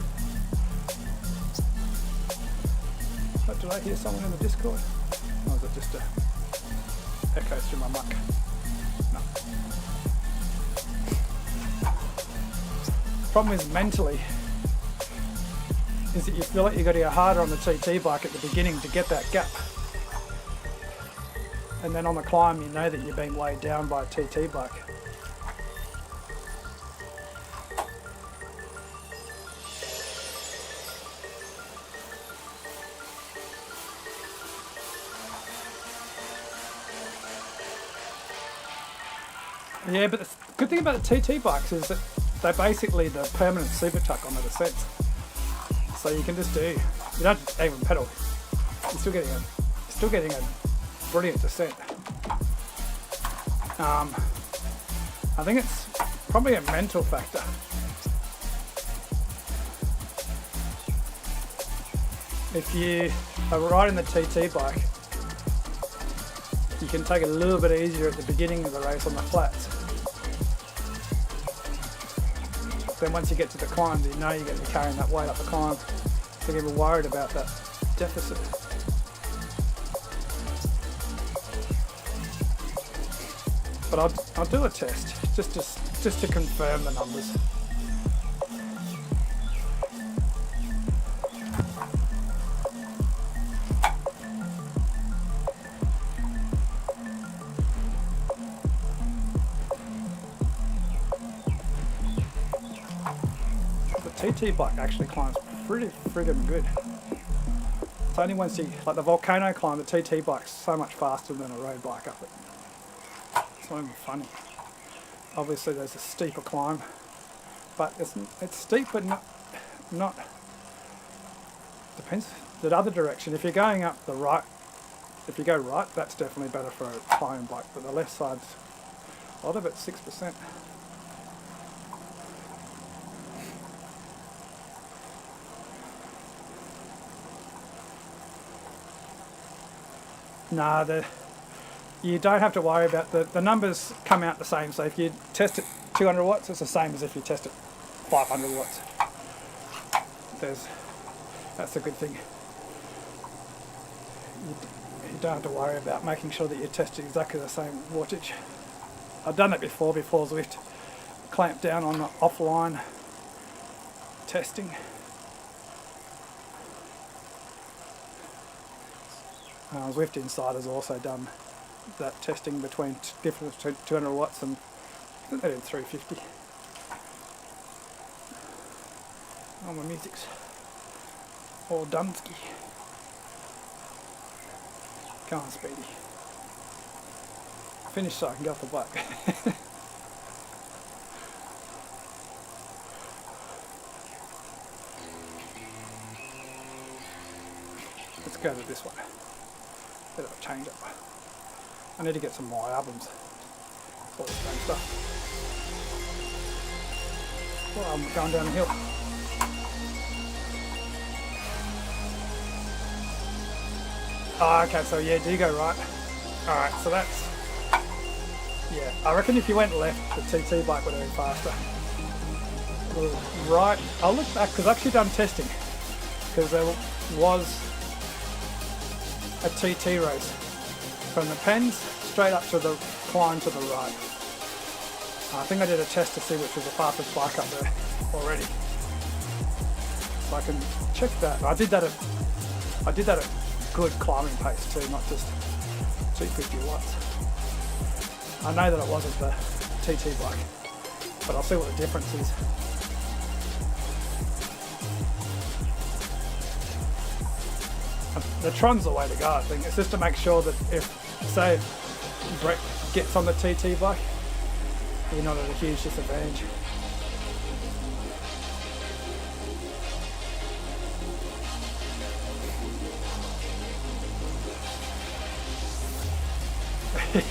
what, did I hear someone in the Discord? Or was it just a echoes through my mic? No. The problem is mentally, is that you feel like you've got to go harder on the TT bike at the beginning to get that gap. And then on the climb you know that you're being weighed down by a TT bike. Yeah, but the good thing about the TT bikes is that they're basically the permanent super tuck on the descents. So you can just do, you don't even pedal. You're still getting a brilliant descent. I think it's probably a mental factor. If you are riding the TT bike, you can take it a little bit easier at the beginning of the race on the flats. Then once you get to the climbs, you know you're going to be carrying that weight up the climb. So you're worried about that deficit. But I'll do a test just to confirm the numbers. The TT bike actually climbs pretty friggin' good. It's only once you, like the volcano climb, the TT bike's so much faster than a road bike up it. It's not even funny. Obviously there's a steeper climb, but it's steep but not depends the other direction. If you're going up the right if you go right, that's definitely better for a climbing bike, but the left side's a lot of it's 6%. Nah, you don't have to worry about the numbers come out the same. So if you test it 200 watts, it's the same as if you test it 500 watts. That's a good thing. You don't have to worry about making sure that you test exactly the same wattage. I've done it before Zwift clamped down on the offline testing. Zwift Insider's also done that testing between different 200 watts and I think they did 350. Oh, my music's all Dunsky. Come on, Speedy. Finish so I can get off the bike. Let's go to this one. Bit of a change up. I need to get some more albums. All the same stuff. Well, I'm going down the hill. Oh, okay, so yeah, do you go right? Alright, so that's... Yeah, I reckon if you went left, the TT bike would have been faster. Right, I'll look back, because I've actually done testing. Because there was a TT race from the Pens straight up to the climb to the right. I think I did a test to see which was the fastest bike up there already. So I can check that. I did that at good climbing pace too, not just 250 watts. I know that it wasn't the TT bike, but I'll see what the difference is. The Tron's the way to go, I think. It's just to make sure that if, say, Brett gets on the TT bike, you're not at a huge disadvantage.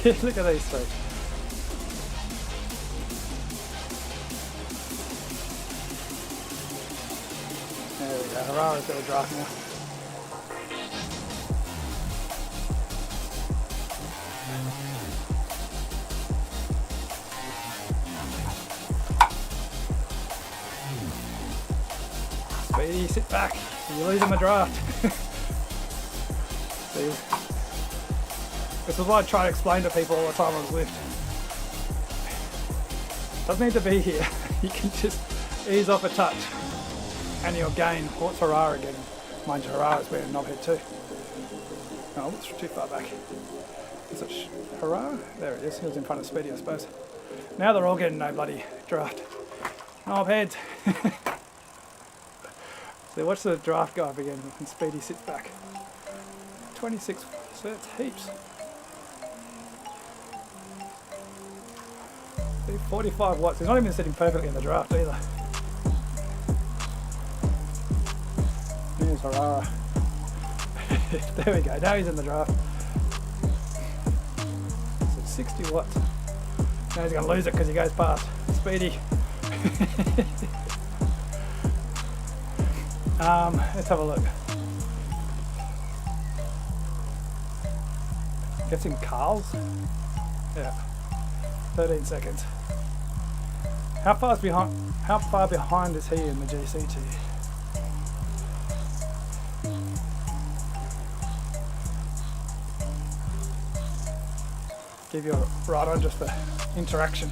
Look at these two. There we go. Harara's got a draft now. Speedy, sit back. You're losing the draft. See? This is what I try to explain to people all the time on Zwift. Doesn't need to be here. You can just ease off a touch and you'll gain. What's Harara getting? Mind you, Harara's been a knobhead too. Oh, it's too far back. Is it Harara? There it is. He was in front of Speedy, I suppose. Now they're all getting no bloody draft. Knobheads. So watch the draft go up again and Speedy sits back. 26, so that's heaps. 45 watts. He's not even sitting perfectly in the draft either. Here's Harara. There we go. Now he's in the draft. So 60 watts. Now he's going to lose it because he goes past Speedy. Let's have a look. Gets in Carl's. Yeah. 13 seconds. How far behind is he in the GCT? Give you a right on just for interaction.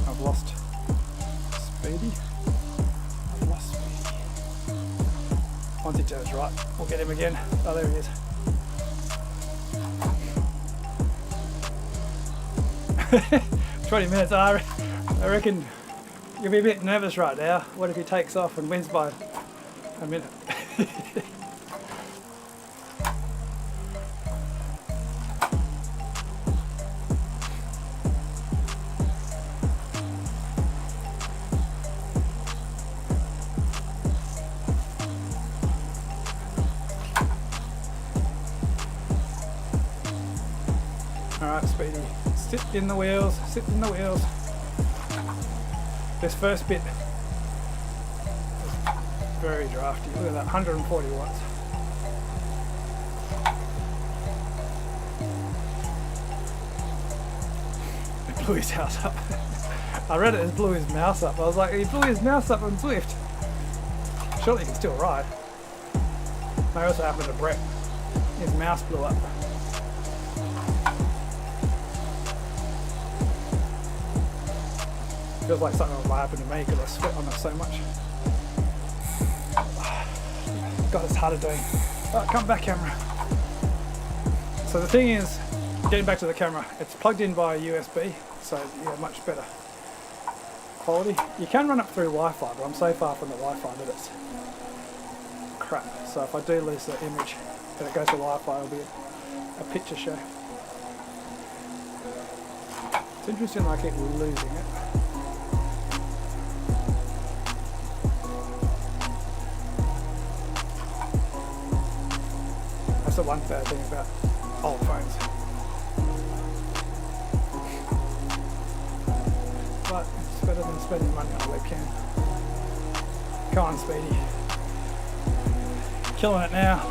I've lost Speedy. I've lost Speedy. Once he turns right, we'll get him again. Oh, there he is. 20 minutes, I reckon you'll be a bit nervous right now. What if he takes off and wins by a minute? Alright, Speedy. Sit in the wheels, sit in the wheels. This first bit is very drafty. Look at that, 140 watts. It blew his house up. I read it as blew his mouse up. I was like, he blew his mouse up on Zwift. Surely he can still ride. May also happen to Brett. His mouse blew up. Feels like something might happen to me because I sweat on it so much. God, it's harder doing. Oh, come back, camera. So the thing is, getting back to the camera, it's plugged in by USB, so yeah, much better quality. You can run it through Wi-Fi, but I'm so far from the Wi-Fi that it's crap. So if I do lose the image and it goes to Wi-Fi, it'll be a picture show. It's interesting I keep losing it. That's the one bad thing about old phones. But it's better than spending money on a webcam. Come on, Speedy. Killing it now.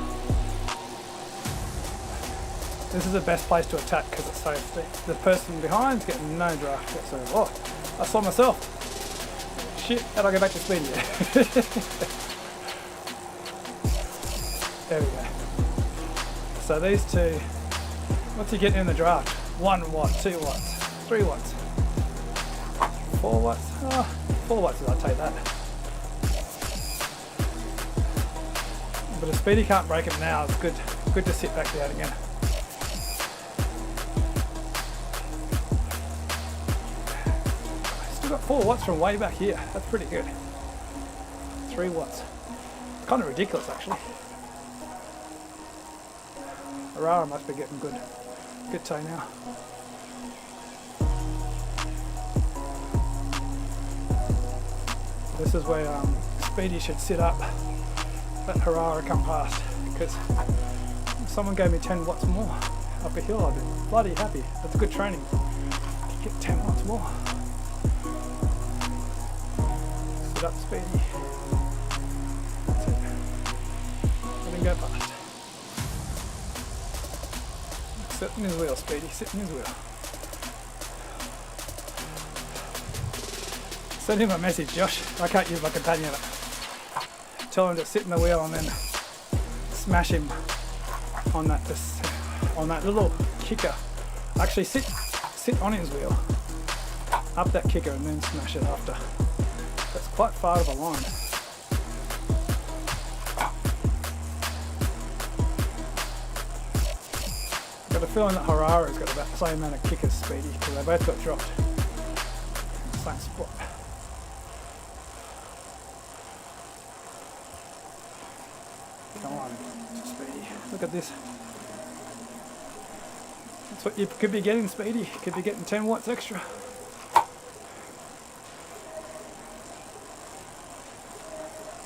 This is the best place to attack because it's so steep. The person behind's getting no draft. So, oh, I saw myself. Shit, how'd I go back to Speedy? There we go. So these two, what's he getting in the draft? 1 watt, 2 watts, 3 watts, 4 watts. Oh, 4 watts, I'll take that. But if Speedy can't break him now, it's good to sit back down again. Still got 4 watts from way back here. That's pretty good. 3 watts. Kind of ridiculous actually. Aurora must be getting good toe now. This is where Speedy should sit up, let Harara come past, because if someone gave me 10 watts more up a hill, I'd be bloody happy. That's good training. To get 10 watts more. Sit up, Speedy. That's it. Let him go past. Sit in his wheel, Speedy, sit in his wheel. Send him a message, Josh. I can't use my companion. Tell him to sit in the wheel and then smash him on that little kicker. Actually sit on his wheel, up that kicker and then smash it after. That's quite far of a line. I've got a feeling that Harara's got about the same amount of kick as Speedy because they both got dropped in the same spot. Come on, Speedy. Look at this. That's what you could be getting, Speedy. You could be getting 10 watts extra.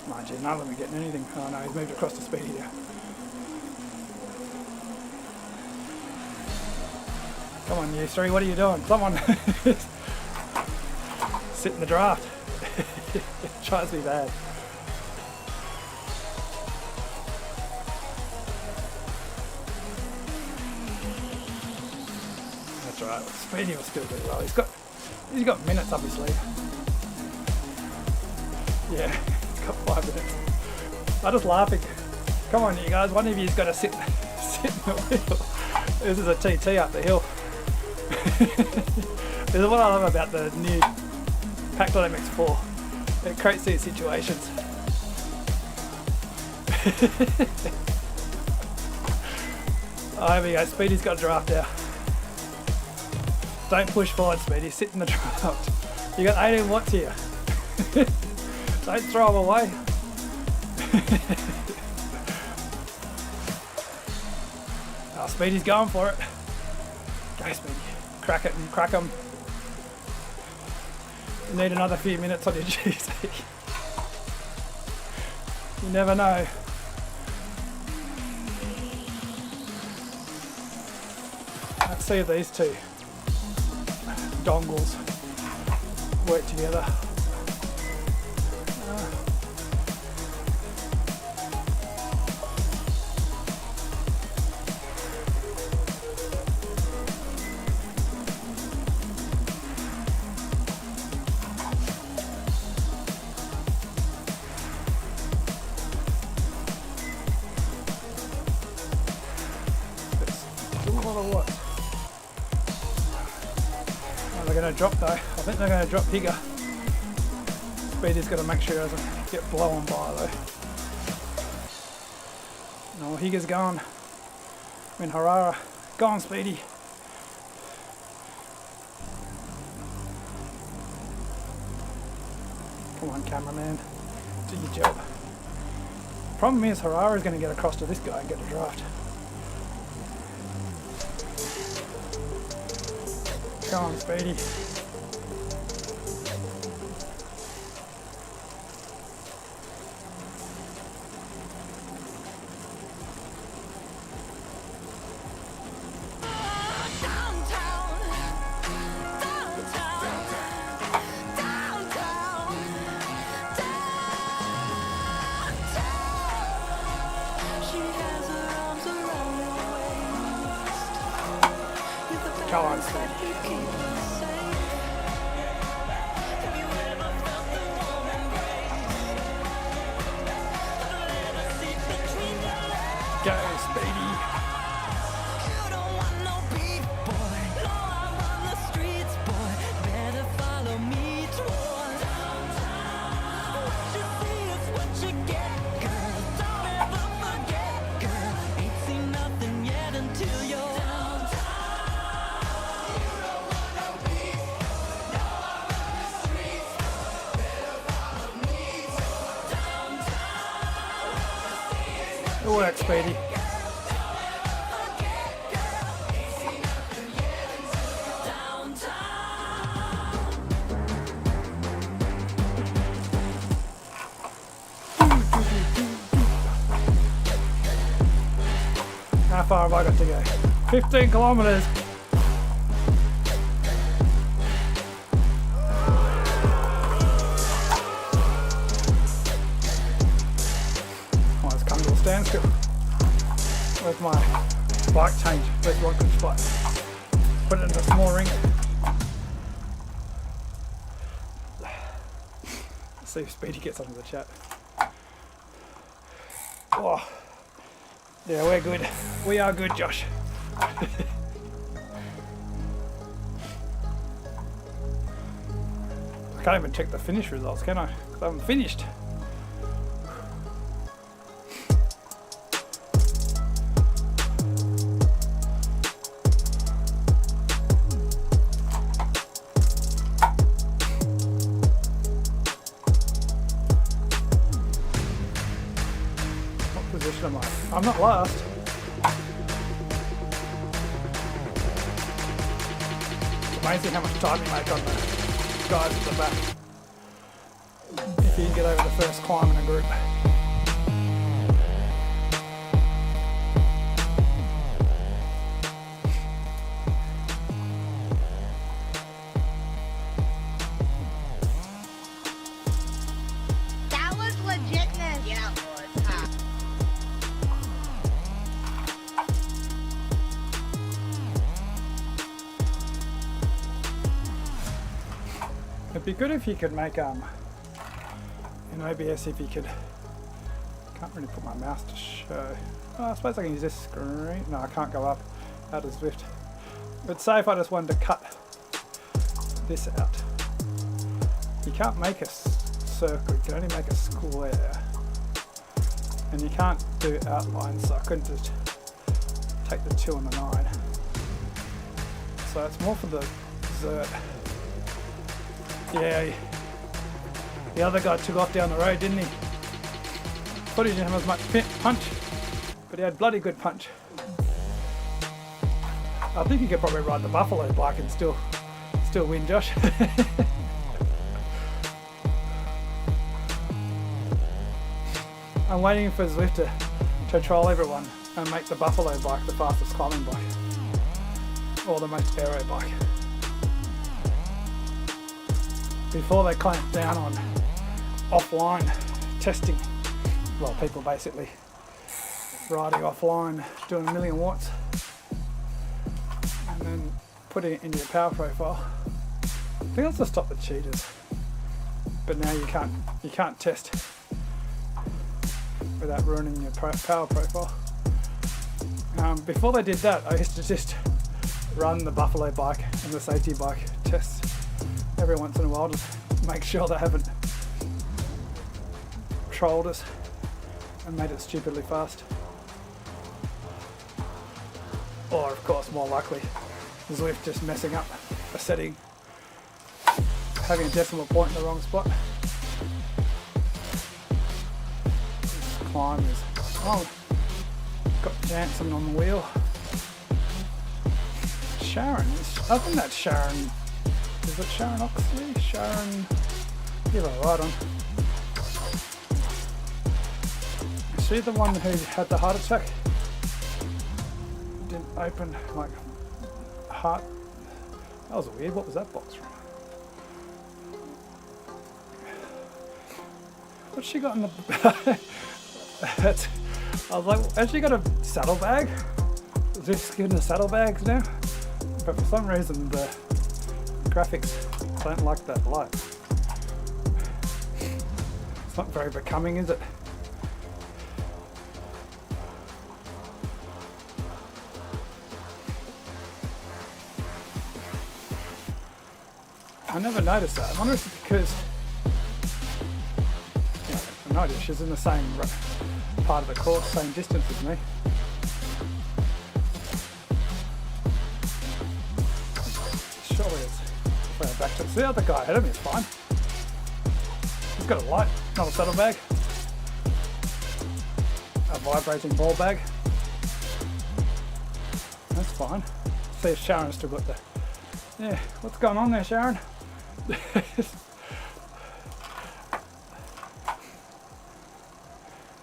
Mind you, none of them are getting anything. Oh no, he's moved across to Speedy now. Come on, you three, what are you doing? Someone sit in the draft. It tries to be bad. That's right. Speedy will still do well. He's got minutes up his sleeve. Yeah, he's got 5 minutes. I'm just laughing. Come on, you guys. One of you's got to sit in the wheel. This is a TT up the hill. This is what I love about the new Pack.mx4. It creates these situations. Oh, here we go. Speedy's got a draft now. Don't push forward, Speedy. Sit in the draft. You got 18 watts here. Don't throw them away. Oh, Speedy's going for it. Go, Speedy. Crack it and crack them. You need another few minutes on your GC. You never know. Let's see if these two dongles work together. They're going to drop though. I think they're going to drop bigger. Speedy's got to make sure he doesn't get blown by though. No, Higa's gone. Harara. Gone, Speedy. Come on, cameraman. Do your job. Problem is, Harara's going to get across to this guy and get a draft. Come on, Speedy. Come on, Speedy. Go, Speedy. It works, Speedy. How far have I got to go? 15 kilometers. Standstill. Where's my bike change? Where's one good spot? Put it in a small ring. Let's see if Speedy gets onto the chat. Oh, yeah, we're good. We are good, Josh. I can't even check the finish results, can I? 'Cause I haven't finished. I'm not last. It's amazing how much time you make on the guys at the back. If you can get over the first climb in a group. That was legitness. Yeah. It'd be good if you could make in OBS if you could. Can't really put my mouse to show. Oh, I suppose I can use this screen. No, I can't go up out of Zwift. But say if I just wanted to cut this out, you can't make a circle. You can only make a square, and you can't do outlines. So I couldn't just take the 2 and the 9. So it's more for the Zert. Yeah, the other guy took off down the road, didn't he? Thought he didn't have as much punch, but he had bloody good punch. I think he could probably ride the buffalo bike and still win, Josh. I'm waiting for Zwift to troll everyone and make the buffalo bike the fastest climbing bike. or the most aero bike. Before they clamped down on offline testing, well, people basically riding offline, doing 1,000,000 watts, and then putting it into your power profile. I think that's to stop the cheaters. But now you can't test without ruining your power profile. Before they did that, I used to just run the Buffalo bike and the safety bike tests every once in a while to make sure they haven't trolled us and made it stupidly fast. Or of course, more likely, Zwift just messing up a setting, having a decimal point in the wrong spot. This climb is, oh, got Jansen on the wheel. Sharon, I think that's Sharon. Is it Sharon Oxley? Sharon, give her a ride on. Is she the one who had the heart attack? Didn't open, like, heart. That was weird. What was that box from? What's she got in the... I was like, has she got a saddlebag? Is this giving the saddlebags now? But for some reason the graphics don't like that light. It's not very becoming, is it? I never noticed that. I wonder if it's because, I noticed she's in the same part of the course, same distance as me. Surely it's back to the other guy ahead of me is fine. He's got a light, not a saddlebag. A vibrating ball bag. That's fine. See if Sharon's still got the... Yeah, what's going on there, Sharon?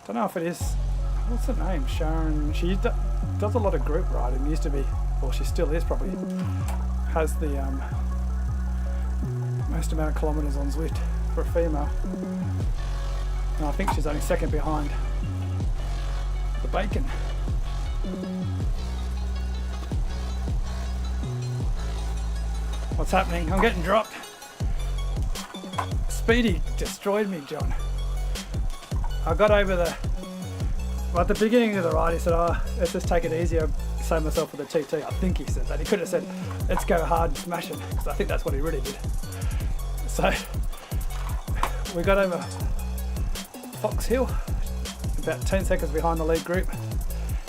Don't know if it is, what's her name, Sharon. She does a lot of group riding, used to be, or she still is probably, has the most amount of kilometres on Zwift for a female. And I think she's only second behind the Bacon. What's happening? I'm getting dropped. Speedy destroyed me, John. I got over well, at the beginning of the ride he said, oh, let's just take it easy, I'll save myself for the TT. I think he said that. He could have said, let's go hard and smash it, because I think that's what he really did. So, we got over Fox Hill, about 10 seconds behind the lead group.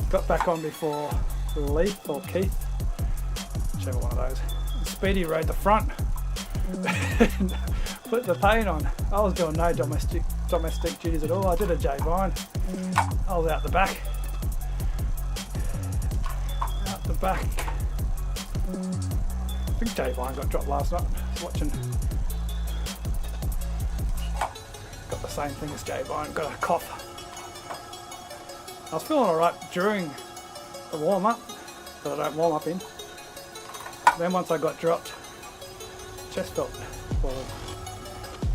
Got back on before Leith or Keith, whichever one of those. Speedy rode the front. Put the paint on. I was doing no domestic duties at all. I did a J Vine. I was out the back. Out the back. I think J Vine got dropped last night. I was watching. Got the same thing as J Vine. Got a cough. I was feeling alright during the warm up, but I don't warm up in. Then once I got dropped, chest felt, well,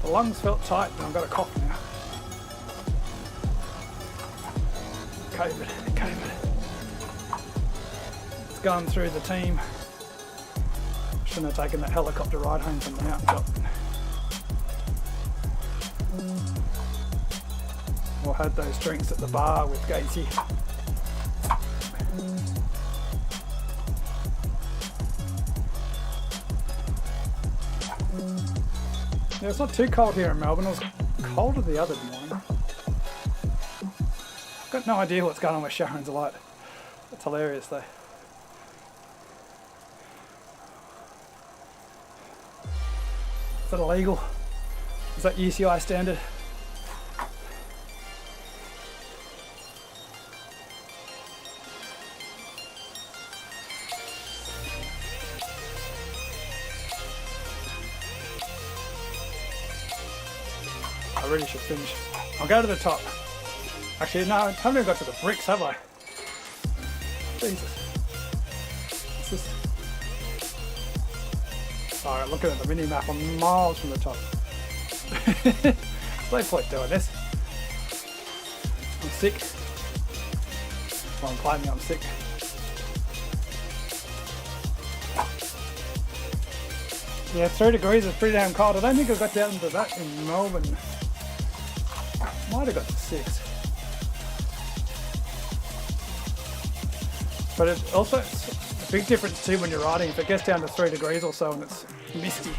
the lungs felt tight and I've got a cough now. COVID. It's gone through the team. Shouldn't have taken that helicopter ride home from the mountaintop. Or had those drinks at the bar with Gatesy. Yeah, it's not too cold here in Melbourne. It was colder the other morning. I've got no idea what's going on with Sharon's light. That's hilarious though. Is that illegal? Is that UCI standard? I really should finish. I'll go to the top. Actually, no, I haven't even got to the bricks, have I? Jesus. What's this? Alright, looking at the mini map, I'm miles from the top. There's no point doing this. I'm sick. Well, I'm claiming I'm sick. Yeah, 3 degrees is pretty damn cold. I don't think I got down to that in Melbourne. Might have got to 6. But it also, it's a big difference too when you're riding. If it gets down to 3 degrees or so and it's misty.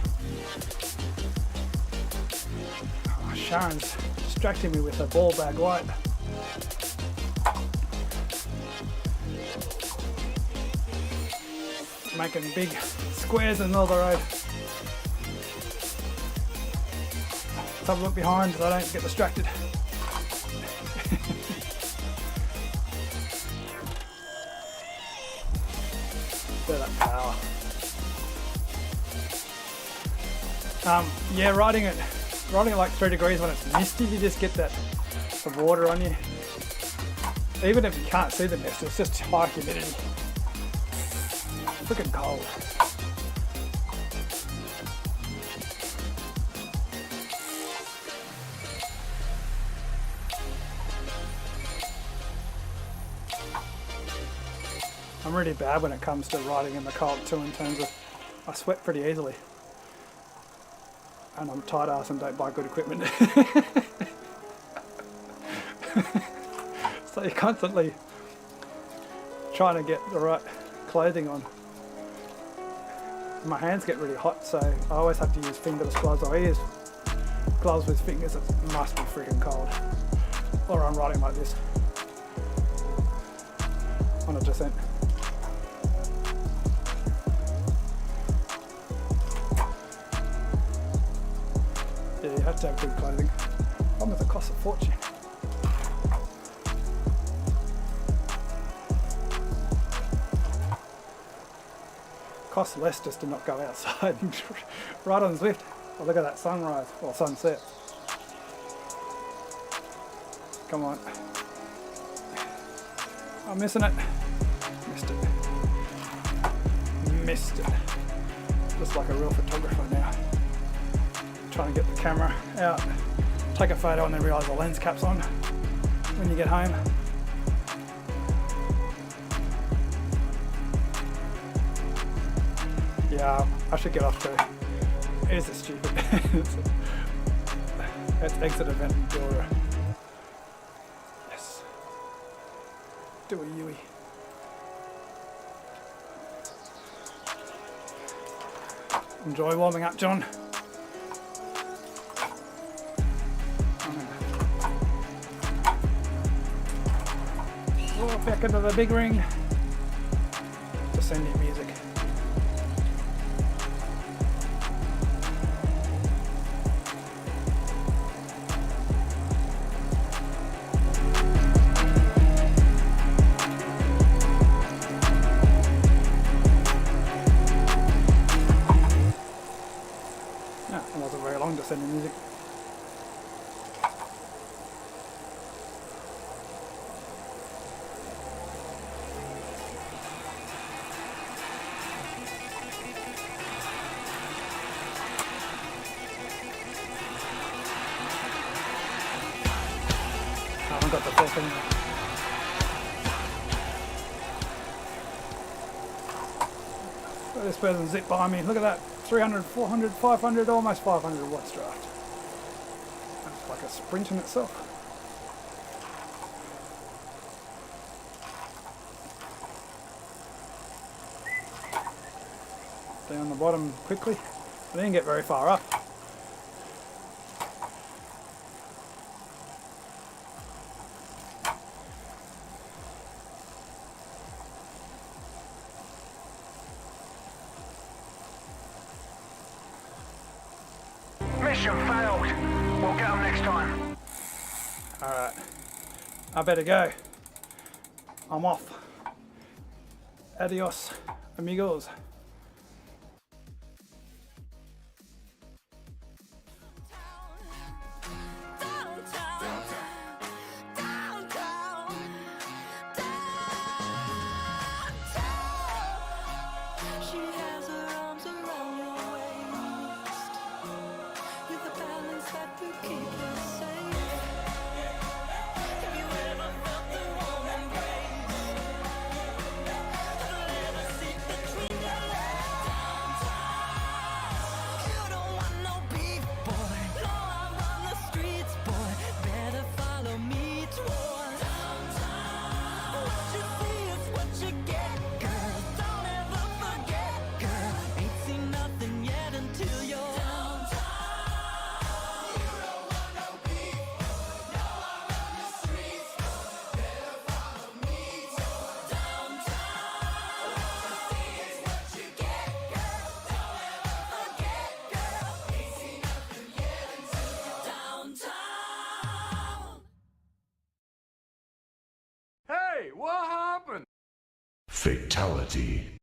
Oh, Sharon's distracting me with her ball bag light. Making big squares in the middle of the road. Let's have a look behind so I don't get distracted. Feel that power. Yeah, riding at like 3 degrees when it's misty, you just get that the water on you. Even if you can't see the mist, it's just high humidity. Freaking cold. I'm really bad when it comes to riding in the cold too, in terms of I sweat pretty easily. And I'm tight ass and don't buy good equipment. So you're constantly trying to get the right clothing on. My hands get really hot, so I always have to use fingerless gloves. I use gloves with fingers. It must be freaking cold. Or I'm riding like this. 100%. Yeah, you have to have good clothing. Problem is it costs a fortune. Costs less just to not go outside and ride on Zwift. Oh, look at that sunrise, or sunset. Come on. I'm missing it. Missed it. Missed it. Just like a real photographer now. Trying to get the camera out, take a photo and then realise the lens cap's on when you get home. Yeah, I should get off too. It is a stupid. It's exit event in Dora. Yes. Do a Yui. Enjoy warming up, John. Oh, back into the big ring. Descending music. Descending music. I haven't got the full thing yet. This person zipped by me. Look at that. 300, 400, 500, almost 500 watts draft. That's like a sprint in itself. Down the bottom quickly. I didn't get very far up. Mission failed. We'll get them next time. Alright. I better go. I'm off. Adios, amigos. She has her arms around your waist. Fatality.